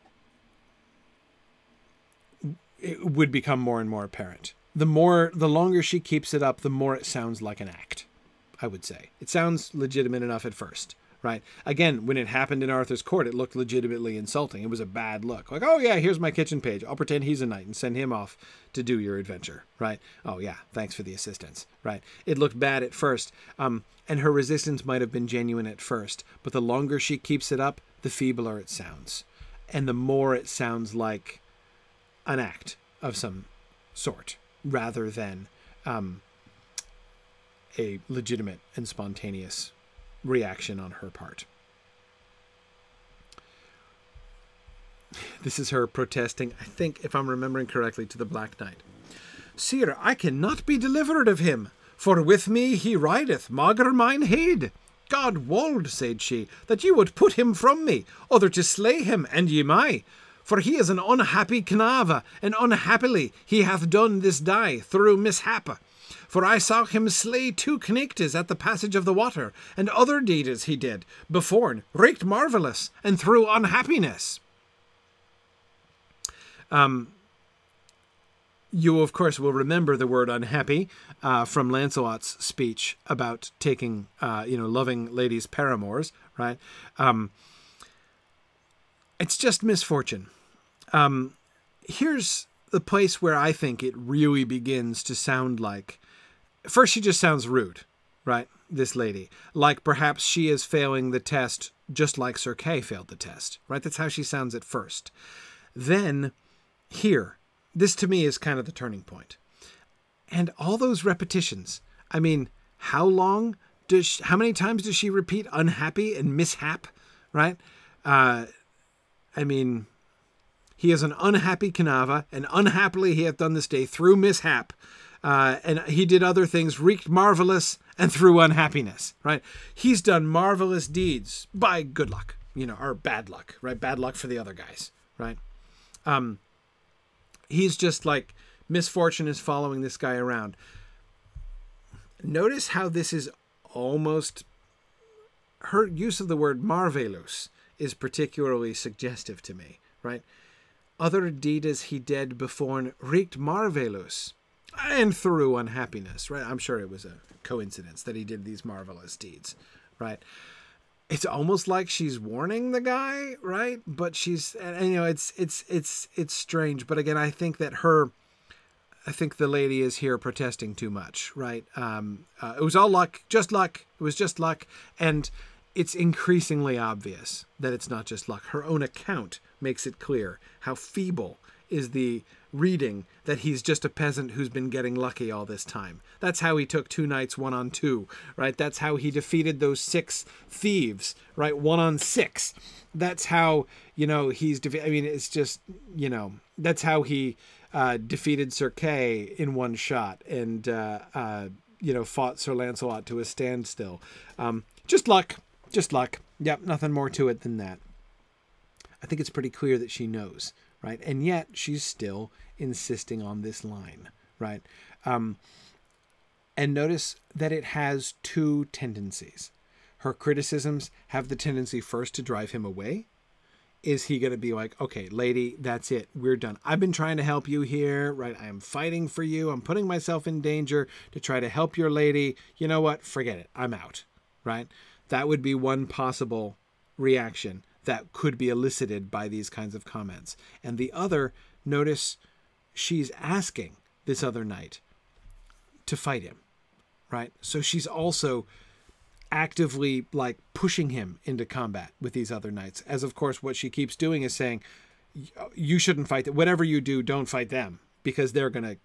Speaker 1: it would become more and more apparent. The longer she keeps it up, the more it sounds like an act, I would say. It sounds legitimate enough at first, right? Again, when it happened in Arthur's court, it looked legitimately insulting. It was a bad look. Like, oh yeah, here's my kitchen page. I'll pretend he's a knight and send him off to do your adventure, right? Oh yeah, thanks for the assistance, right? It looked bad at first, and her resistance might have been genuine at first, but the longer she keeps it up, the feebler it sounds. And the more it sounds like an act of some sort, rather than a legitimate and spontaneous reaction on her part. This is her protesting, I think, if I'm remembering correctly, to the Black Knight. Sire, I cannot be delivered of him, for with me he rideth, maugre mine head. God wold, said she, that you would put him from me, other to slay him, and ye may. For he is an unhappy knave, and unhappily he hath done this day through mishap. For I saw him slay 2 knechtes at the passage of the water, and other deeds he did, beforn, right marvellous, and through unhappiness. You, of course, will remember the word unhappy from Lancelot's speech about taking, loving ladies' paramours, right? It's just misfortune. Here's the place where I think it really begins to sound like... First, she just sounds rude, right? This lady. Like perhaps she is failing the test just like Sir Kay failed the test, right? That's how she sounds at first. Then, here, this to me is kind of the turning point. And all those repetitions. I mean, how many times does she repeat unhappy and mishap, right? I mean, he is an unhappy Knava, and unhappily he hath done this day through mishap. And he did other things, wreaked marvelous, and through unhappiness, right? He's done marvelous deeds by good luck, or bad luck, right? Bad luck for the other guys, right? He's just like, misfortune is following this guy around. Notice how this is almost, her use of the word marvelous is particularly suggestive to me, right? Other deeds he did before wreaked marvelous, and through unhappiness, right? I'm sure it was a coincidence that he did these marvelous deeds, right? It's almost like she's warning the guy, right? But she's, and it's strange. But again, I think the lady is here protesting too much, right? It was all luck, just luck. It was just luck. And it's increasingly obvious that it's not just luck. Her own account makes it clear how feeble is the reading that he's just a peasant who's been getting lucky all this time. That's how he took 2 knights 1-on-2, right? That's how he defeated those 6 thieves, right? 1-on-6. That's how, he's it's just, that's how he defeated Sir Kay in 1 shot and, fought Sir Lancelot to a standstill. Just luck. Yep, nothing more to it than that. I think it's pretty clear that she knows, right? And yet she's still insisting on this line, right? And notice that it has 2 tendencies. Her criticisms have the tendency first to drive him away. Is he going to be like, okay, lady, that's it. We're done. I've been trying to help you here, right? I am fighting for you. I'm putting myself in danger to try to help your lady. You know what? Forget it. I'm out, right? That would be one possible reaction that could be elicited by these kinds of comments. And the other, notice she's asking this other knight to fight him, right? So she's also actively like pushing him into combat with these other knights. As of course, what she keeps doing is saying, you shouldn't fight them. Whatever you do, don't fight them, because they're gonna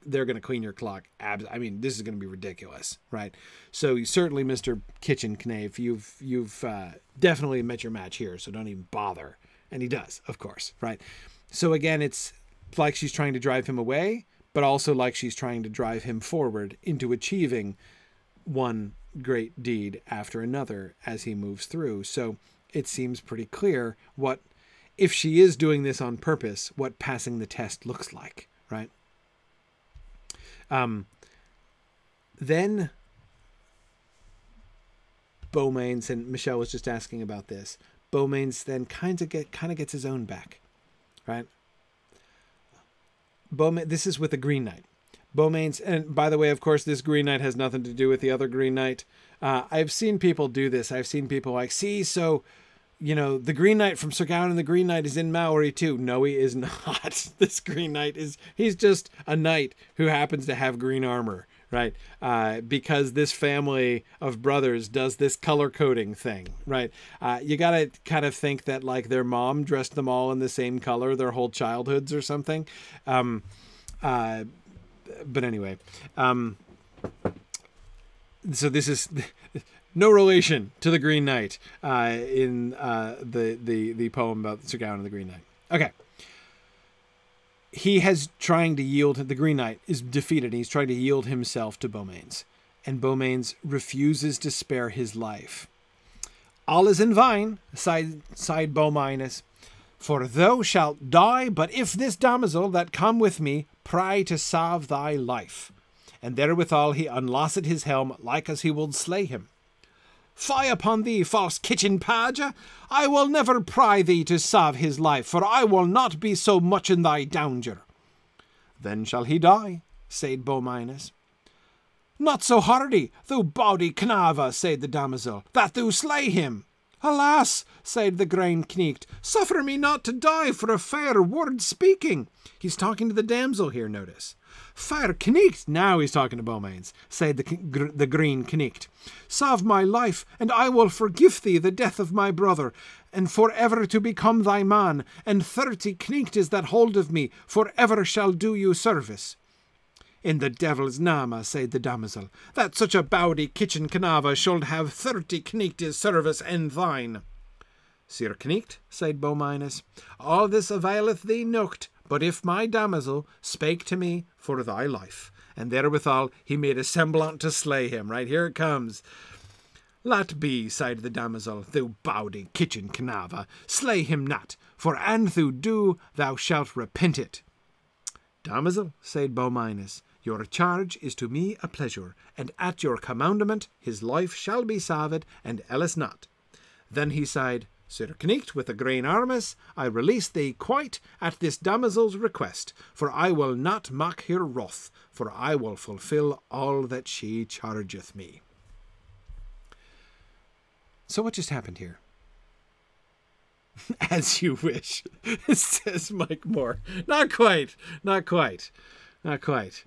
Speaker 1: clean your clock. I mean, this is gonna be ridiculous, right? So certainly, Mr. Kitchen Knave, you've definitely met your match here. So don't even bother. And he does, of course, right? So again, it's like she's trying to drive him away, but also like she's trying to drive him forward into achieving one great deed after another as he moves through. So it seems pretty clear what, if she is doing this on purpose, what passing the test looks like, right? Then Beaumains, and Michelle was just asking about this, Beaumains then kind of gets his own back, right? This is with the Green Knight. Beaumains, and by the way, of course, this Green Knight has nothing to do with the other Green Knight. I've seen people do this. I've seen people like, see, so, the Green Knight from Sir Gawain and the Green Knight is in Malory too. No, he is not. This Green Knight he's just a knight who happens to have green armor, right? Because this family of brothers does this color coding thing, right? You got to kind of think that like their mom dressed them all in the same color their whole childhoods or something. But anyway, so this is no relation to the Green Knight in the poem about Sir Gawain and the Green Knight. Okay. He has trying to yield, the Green Knight is defeated, and he's trying to yield himself to Beaumains. And Beaumains refuses to spare his life. All is in vain, sighed Beaumains, for thou shalt die, but if this damosel that come with me pry to save thy life. And therewithal he unloosed his helm, like as he would slay him. Fie upon thee, false kitchen page! I will never pry thee to save his life, for I will not be so much in thy danger. Then shall he die, said Beaumains. Not so hardy, thou bawdy Knava, said the damosel, that thou slay him. Alas, said the Green Knight, suffer me not to die for a fair word speaking. He's talking to the damsel here, notice. Fair Knight, now he's talking to Beaumains, said the Green Knight. Save my life, and I will forgive thee the death of my brother, and for ever to become thy man, and 30 knights that hold of me, for ever shall do you service. "In the devil's name," said the damosel, "that such a bawdy kitchen canaver should have 30 kneechtes service and thine." "Sir Knecht," said Beaumains, "all this availeth thee nocht, but if my damosel spake to me for thy life." And therewithal he made a semblant to slay him. Right, here it comes. "Lat be," sighed the damosel, "thou bawdy kitchen canaver, slay him not, for an thou do, thou shalt repent it." "Damosel," said Beaumains, "your charge is to me a pleasure, and at your commandment his life shall be saved, and else not." Then he sighed, "Sir Knecht, with the green armas, I release thee quite at this damosel's request, for I will not mock her wrath, for I will fulfill all that she chargeth me." So what just happened here? "As you wish," says Mike Moore. Not quite. Not quite. Not quite.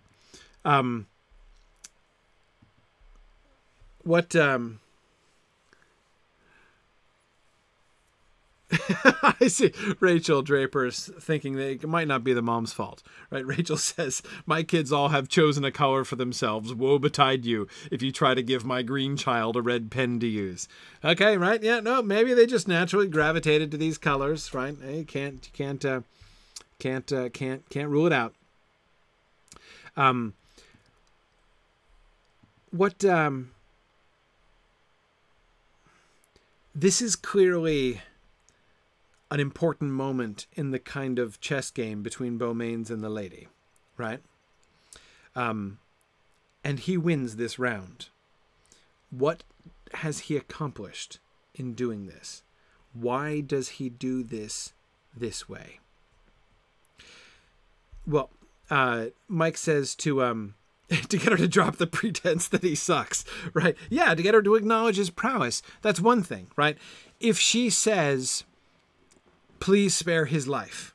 Speaker 1: I see Rachel Draper's thinking that it might not be the mom's fault, right? Rachel says, "My kids all have chosen a color for themselves. Woe betide you if you try to give my green child a red pen to use." Okay, right? Yeah, no, maybe they just naturally gravitated to these colors, right? You can't rule it out. This is clearly an important moment in the kind of chess game between Beaumains and the lady, right? And he wins this round. What has he accomplished in doing this? Why does he do this way? Well, Mike says to get her to drop the pretense that he sucks, right? Yeah, to get her to acknowledge his prowess. That's one thing, right? If she says, "Please spare his life,"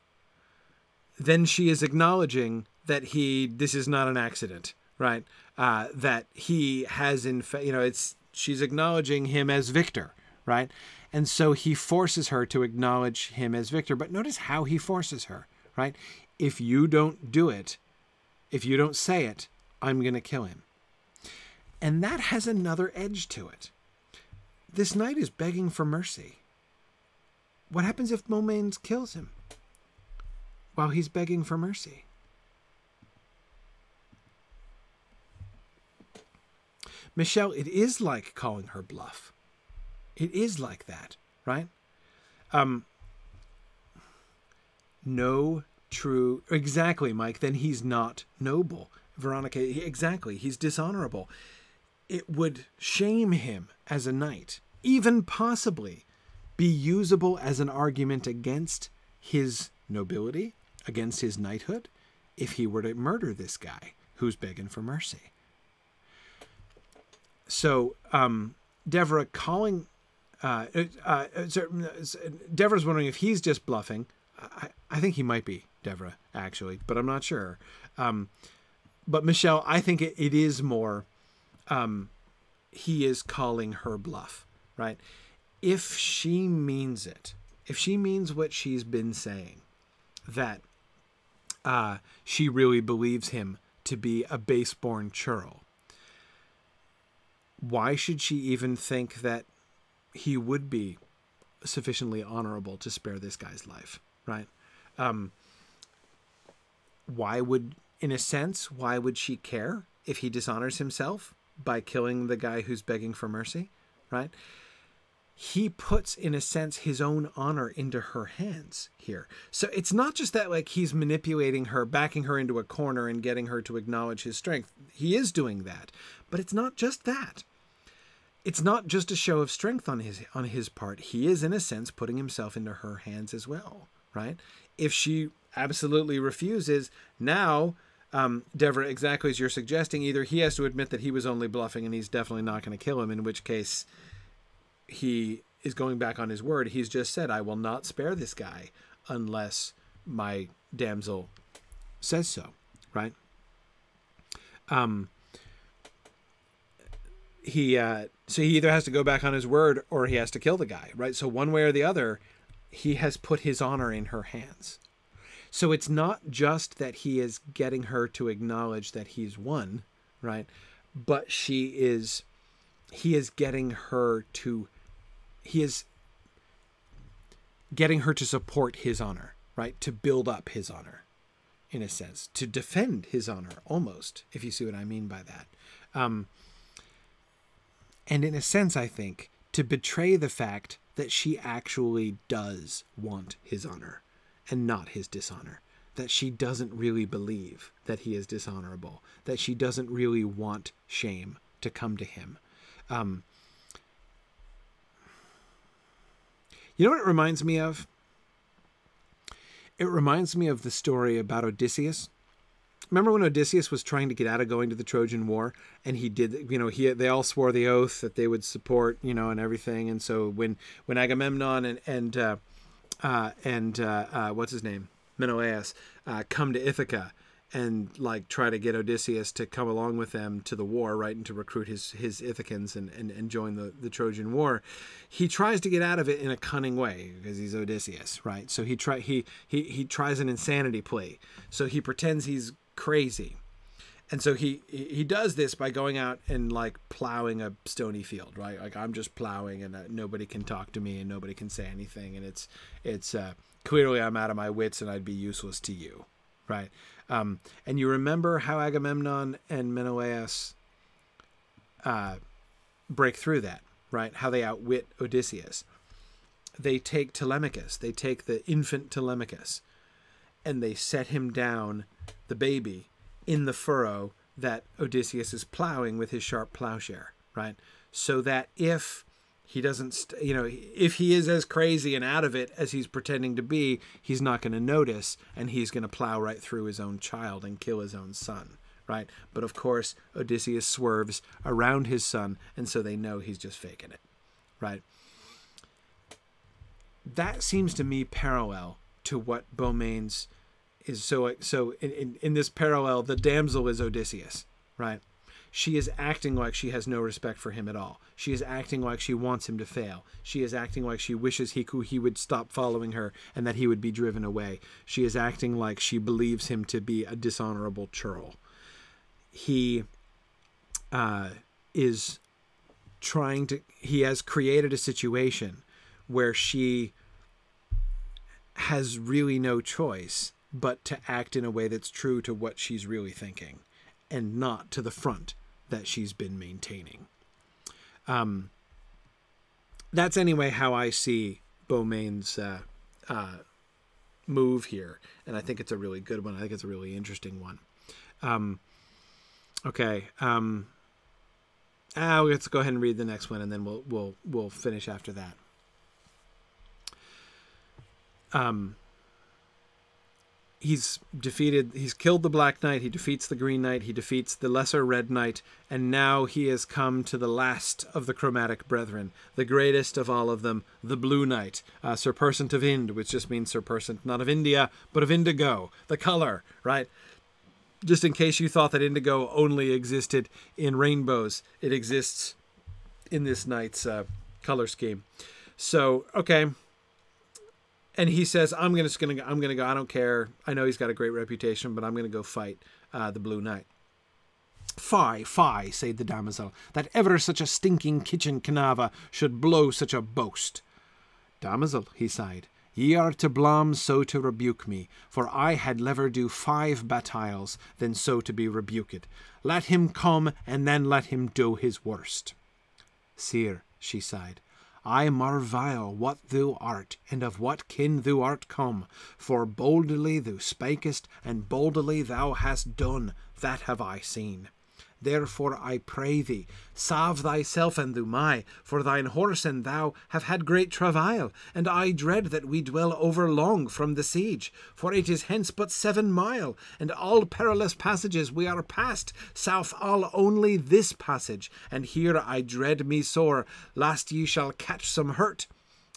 Speaker 1: then she is acknowledging that this is not an accident, right? That he has, in fact, she's acknowledging him as victor, right? And so he forces her to acknowledge him as victor. But notice how he forces her, right? If you don't do it, if you don't say it, I'm going to kill him. And that has another edge to it. This knight is begging for mercy. What happens if Beaumains kills him while he's begging for mercy? Michelle, it is like calling her bluff. It is like that, right? No true... Exactly, Mike. Then he's not noble. Veronica, exactly. He's dishonorable. It would shame him as a knight, even possibly be usable as an argument against his nobility, against his knighthood, if he were to murder this guy who's begging for mercy. So, Devra calling... Devra's wondering if he's just bluffing. I think he might be, Devra, actually, but I'm not sure. But Michelle, I think it is more... he is calling her bluff, right? If she means it, if she means what she's been saying, that she really believes him to be a base-born churl, why should she even think that he would be sufficiently honorable to spare this guy's life, right? Why would, in a sense, why would she care if he dishonors himself by killing the guy who's begging for mercy, right? He puts, in a sense, his own honor into her hands here. So it's not just that, like, he's manipulating her, backing her into a corner and getting her to acknowledge his strength. He is doing that, but it's not just that. It's not just a show of strength on his part. He is, in a sense, putting himself into her hands as well, right? If she absolutely refuses, now, Devra, exactly as you're suggesting, either he has to admit that he was only bluffing and he's definitely not going to kill him, in which case he is going back on his word. He's just said, I will not spare this guy unless my damsel says so, right? So he either has to go back on his word or he has to kill the guy, right? So one way or the other, he has put his honor in her hands. So it's not just that he is getting her to acknowledge that he's won, right? But he is getting her to support his honor, right? To build up his honor, in a sense, to defend his honor, almost, if you see what I mean by that. And in a sense, I think, to betray the fact that she actually does want his honor and not his dishonor, that she doesn't really believe that he is dishonorable, that she doesn't really want shame to come to him. You know what it reminds me of? It reminds me of the story about Odysseus. Remember when Odysseus was trying to get out of going to the Trojan War, and he did, they all swore the oath that they would support, and everything. And so when Agamemnon and what's his name, Menelaus, come to Ithaca and try to get Odysseus to come along with them to the war, right, and to recruit his Ithacans and join the Trojan War, he tries to get out of it in a cunning way because he's Odysseus, right? So he tries an insanity plea. So he pretends he's crazy, and so he does this by going out and plowing a stony field, right? I'm just plowing, and nobody can talk to me, and nobody can say anything, and it's clearly I'm out of my wits, and I'd be useless to you, right? And you remember how Agamemnon and Menelaus break through that, right? How they outwit Odysseus. They take Telemachus, they take the infant Telemachus, and they set him down, the baby, in the furrow that Odysseus is plowing with his sharp plowshare, right? So that if he doesn't, if he is as crazy and out of it as he's pretending to be, he's not going to notice, and he's going to plow right through his own child and kill his own son, right? But of course, Odysseus swerves around his son, and so they know he's just faking it, right? That seems to me parallel to what Beaumains is. So in this parallel, the damsel is Odysseus, right? She is acting like she has no respect for him at all. She is acting like she wants him to fail. She is acting like she wishes he would stop following her and that he would be driven away. She is acting like she believes him to be a dishonorable churl. He has created a situation where she has really no choice but to act in a way that's true to what she's really thinking and not to the front that she's been maintaining. That's anyway how I see Beaumains' move here, and I think it's a really good one. I think it's a really interesting one. Okay. Let's go ahead and read the next one, and then we'll finish after that. He's killed the Black Knight, he defeats the Green Knight, he defeats the Lesser Red Knight, and now he has come to the last of the chromatic brethren, the greatest of all of them, the Blue Knight, Sir Persant of Ind, which just means Sir Persant, not of India, but of indigo, the color, right? Just in case you thought that indigo only existed in rainbows, it exists in this knight's color scheme. So, okay. And he says, I'm gonna go. I don't care. I know he's got a great reputation, but I'm gonna go fight the Blue Knight. Fie, fie, said the damosel, that ever such a stinking kitchen canava should blow such a boast. Damosel, he sighed, ye are to blame so to rebuke me, for I had lever do 5 battailes than so to be rebuked. Let him come, and then let him do his worst. Sire, she sighed, I marvile what thou art, and of what kin thou art come, for boldly thou spakest, and boldly thou hast done, that have I seen. Therefore I pray thee, salve thyself and thou my, for thine horse and thou have had great travail, and I dread that we dwell over long from the siege, for it is hence but 7 mile, and all perilous passages we are past, south all only this passage, and here I dread me sore, lest ye shall catch some hurt.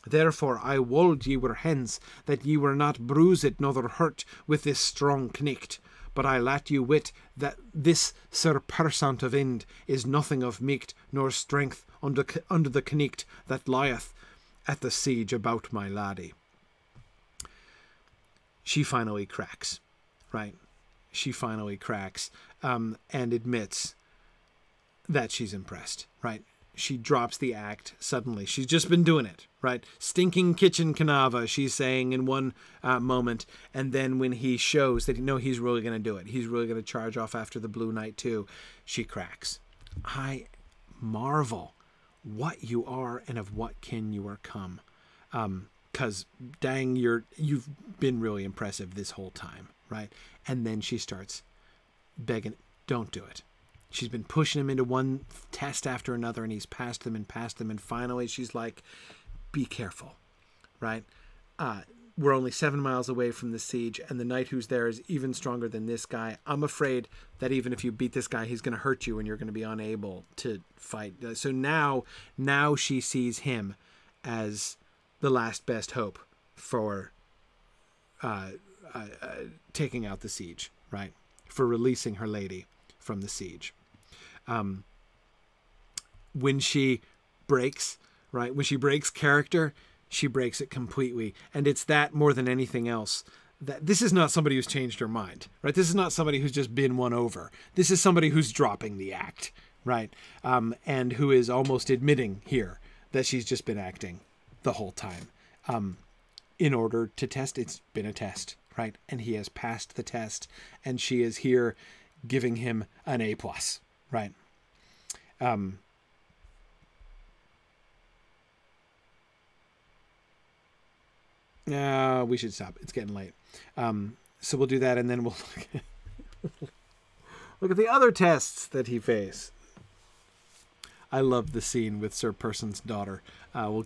Speaker 1: Therefore I wold ye were hence, that ye were not bruised nor hurt with this strong knicht. But I let you wit that this Sir Persant of Ind is nothing of might nor strength under the knicht that lieth at the siege about my laddie. she finally cracks, right? She finally cracks and admits that she's impressed, right? She drops the act suddenly. She's just been doing it, right? Stinking kitchen canava, she's saying in one moment. And then when he shows that, no, he's really going to do it. He's really going to charge off after the Blue Knight too. She cracks. I marvel what you are and of what kin you are come. 'Cause dang, you've been really impressive this whole time, right? And then she starts begging, don't do it. She's been pushing him into one test after another, and he's passed them. And finally she's like, be careful, right? We're only 7 miles away from the siege, and the knight who's there is even stronger than this guy. I'm afraid that even if you beat this guy, he's going to hurt you and you're going to be unable to fight. So now she sees him as the last best hope for taking out the siege, right? For releasing her lady from the siege. When she breaks, right? When she breaks character, she breaks it completely. And it's that more than anything else. That this is not somebody who's changed her mind, right? This is not somebody who's just been won over. This is somebody who's dropping the act, right? And who is almost admitting here that she's just been acting the whole time. In order to test, it's been a test, right? And he has passed the test, and she is here giving him an A+, right? We should stop. It's getting late. So we'll do that, and then we'll look at the other tests that he faced. I love the scene with Sir Person's daughter. We'll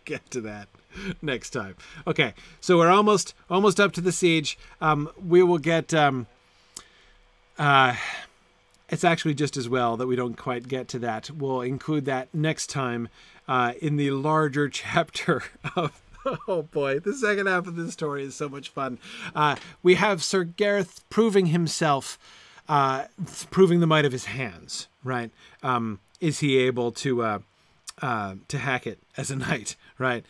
Speaker 1: get to that next time. Okay, so we're almost up to the siege. We will get. It's actually just as well that we don't quite get to that. We'll include that next time in the larger chapter of. Oh boy, the second half of this story is so much fun. We have Sir Gareth proving himself, proving the might of his hands, right? Is he able to hack it as a knight, right?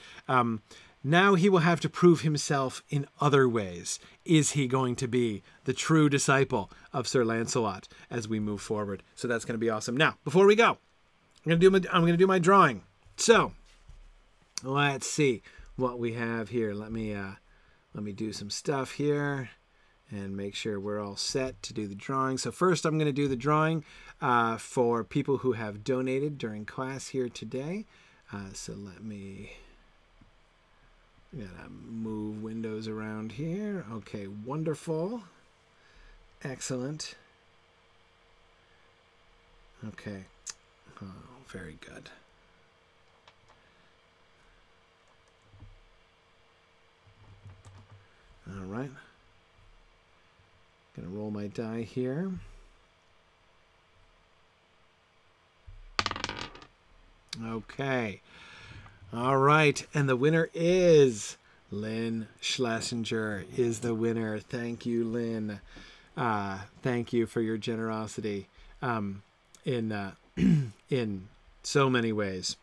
Speaker 1: Now he will have to prove himself in other ways. Is he going to be the true disciple of Sir Lancelot as we move forward? So that's going to be awesome. Now, before we go, I'm going to do my drawing. So let's see what we have here. Let me do some stuff here and make sure we're all set to do the drawing. So first I'm going to do the drawing for people who have donated during class here today. So let me gotta move windows around here. Okay, wonderful. Excellent. Okay. Oh, very good. All right. Gonna roll my die here. Okay. All right. And the winner is Lynn Schlesinger is the winner. Thank you, Lynn. Thank you for your generosity in so many ways.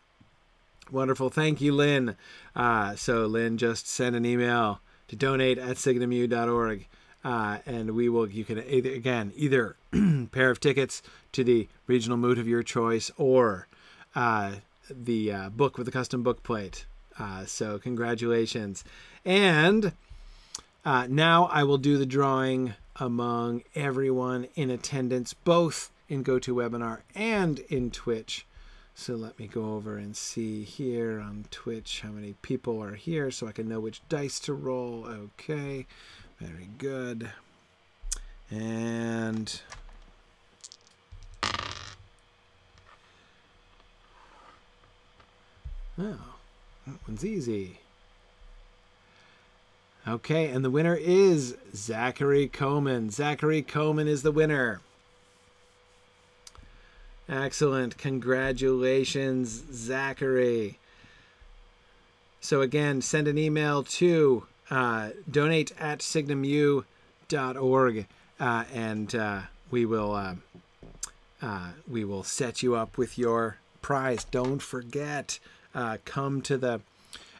Speaker 1: Wonderful. Thank you, Lynn. So Lynn just sent an email to donate@signumu.org. And you can either pair of tickets to the regional moot of your choice or the book with a custom book plate. So congratulations. And now I will do the drawing among everyone in attendance, both in GoToWebinar and in Twitch. So let me go over and see here on Twitch how many people are here so I can know which dice to roll. Okay, very good. And oh, that one's easy. Okay, and the winner is Zachary Coman. Zachary Coman is the winner. Excellent. Congratulations, Zachary. So again, send an email to donate@signumu.org and we will set you up with your prize. Don't forget, come to the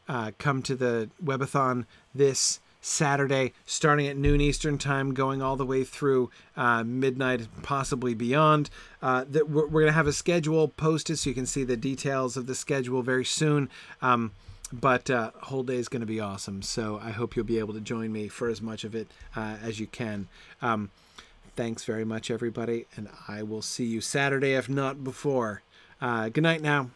Speaker 1: Webathon this Saturday, starting at noon Eastern time, going all the way through midnight, possibly beyond. That we're going to have a schedule posted so you can see the details of the schedule very soon. But whole day is going to be awesome. So I hope you'll be able to join me for as much of it as you can. Thanks very much, everybody, and I will see you Saturday, if not before. Good night now.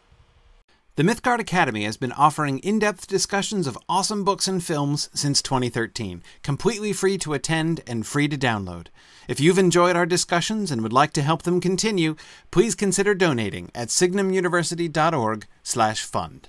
Speaker 1: The Mythgard Academy has been offering in-depth discussions of awesome books and films since 2013, completely free to attend and free to download. If you've enjoyed our discussions and would like to help them continue, please consider donating at signumuniversity.org/fund.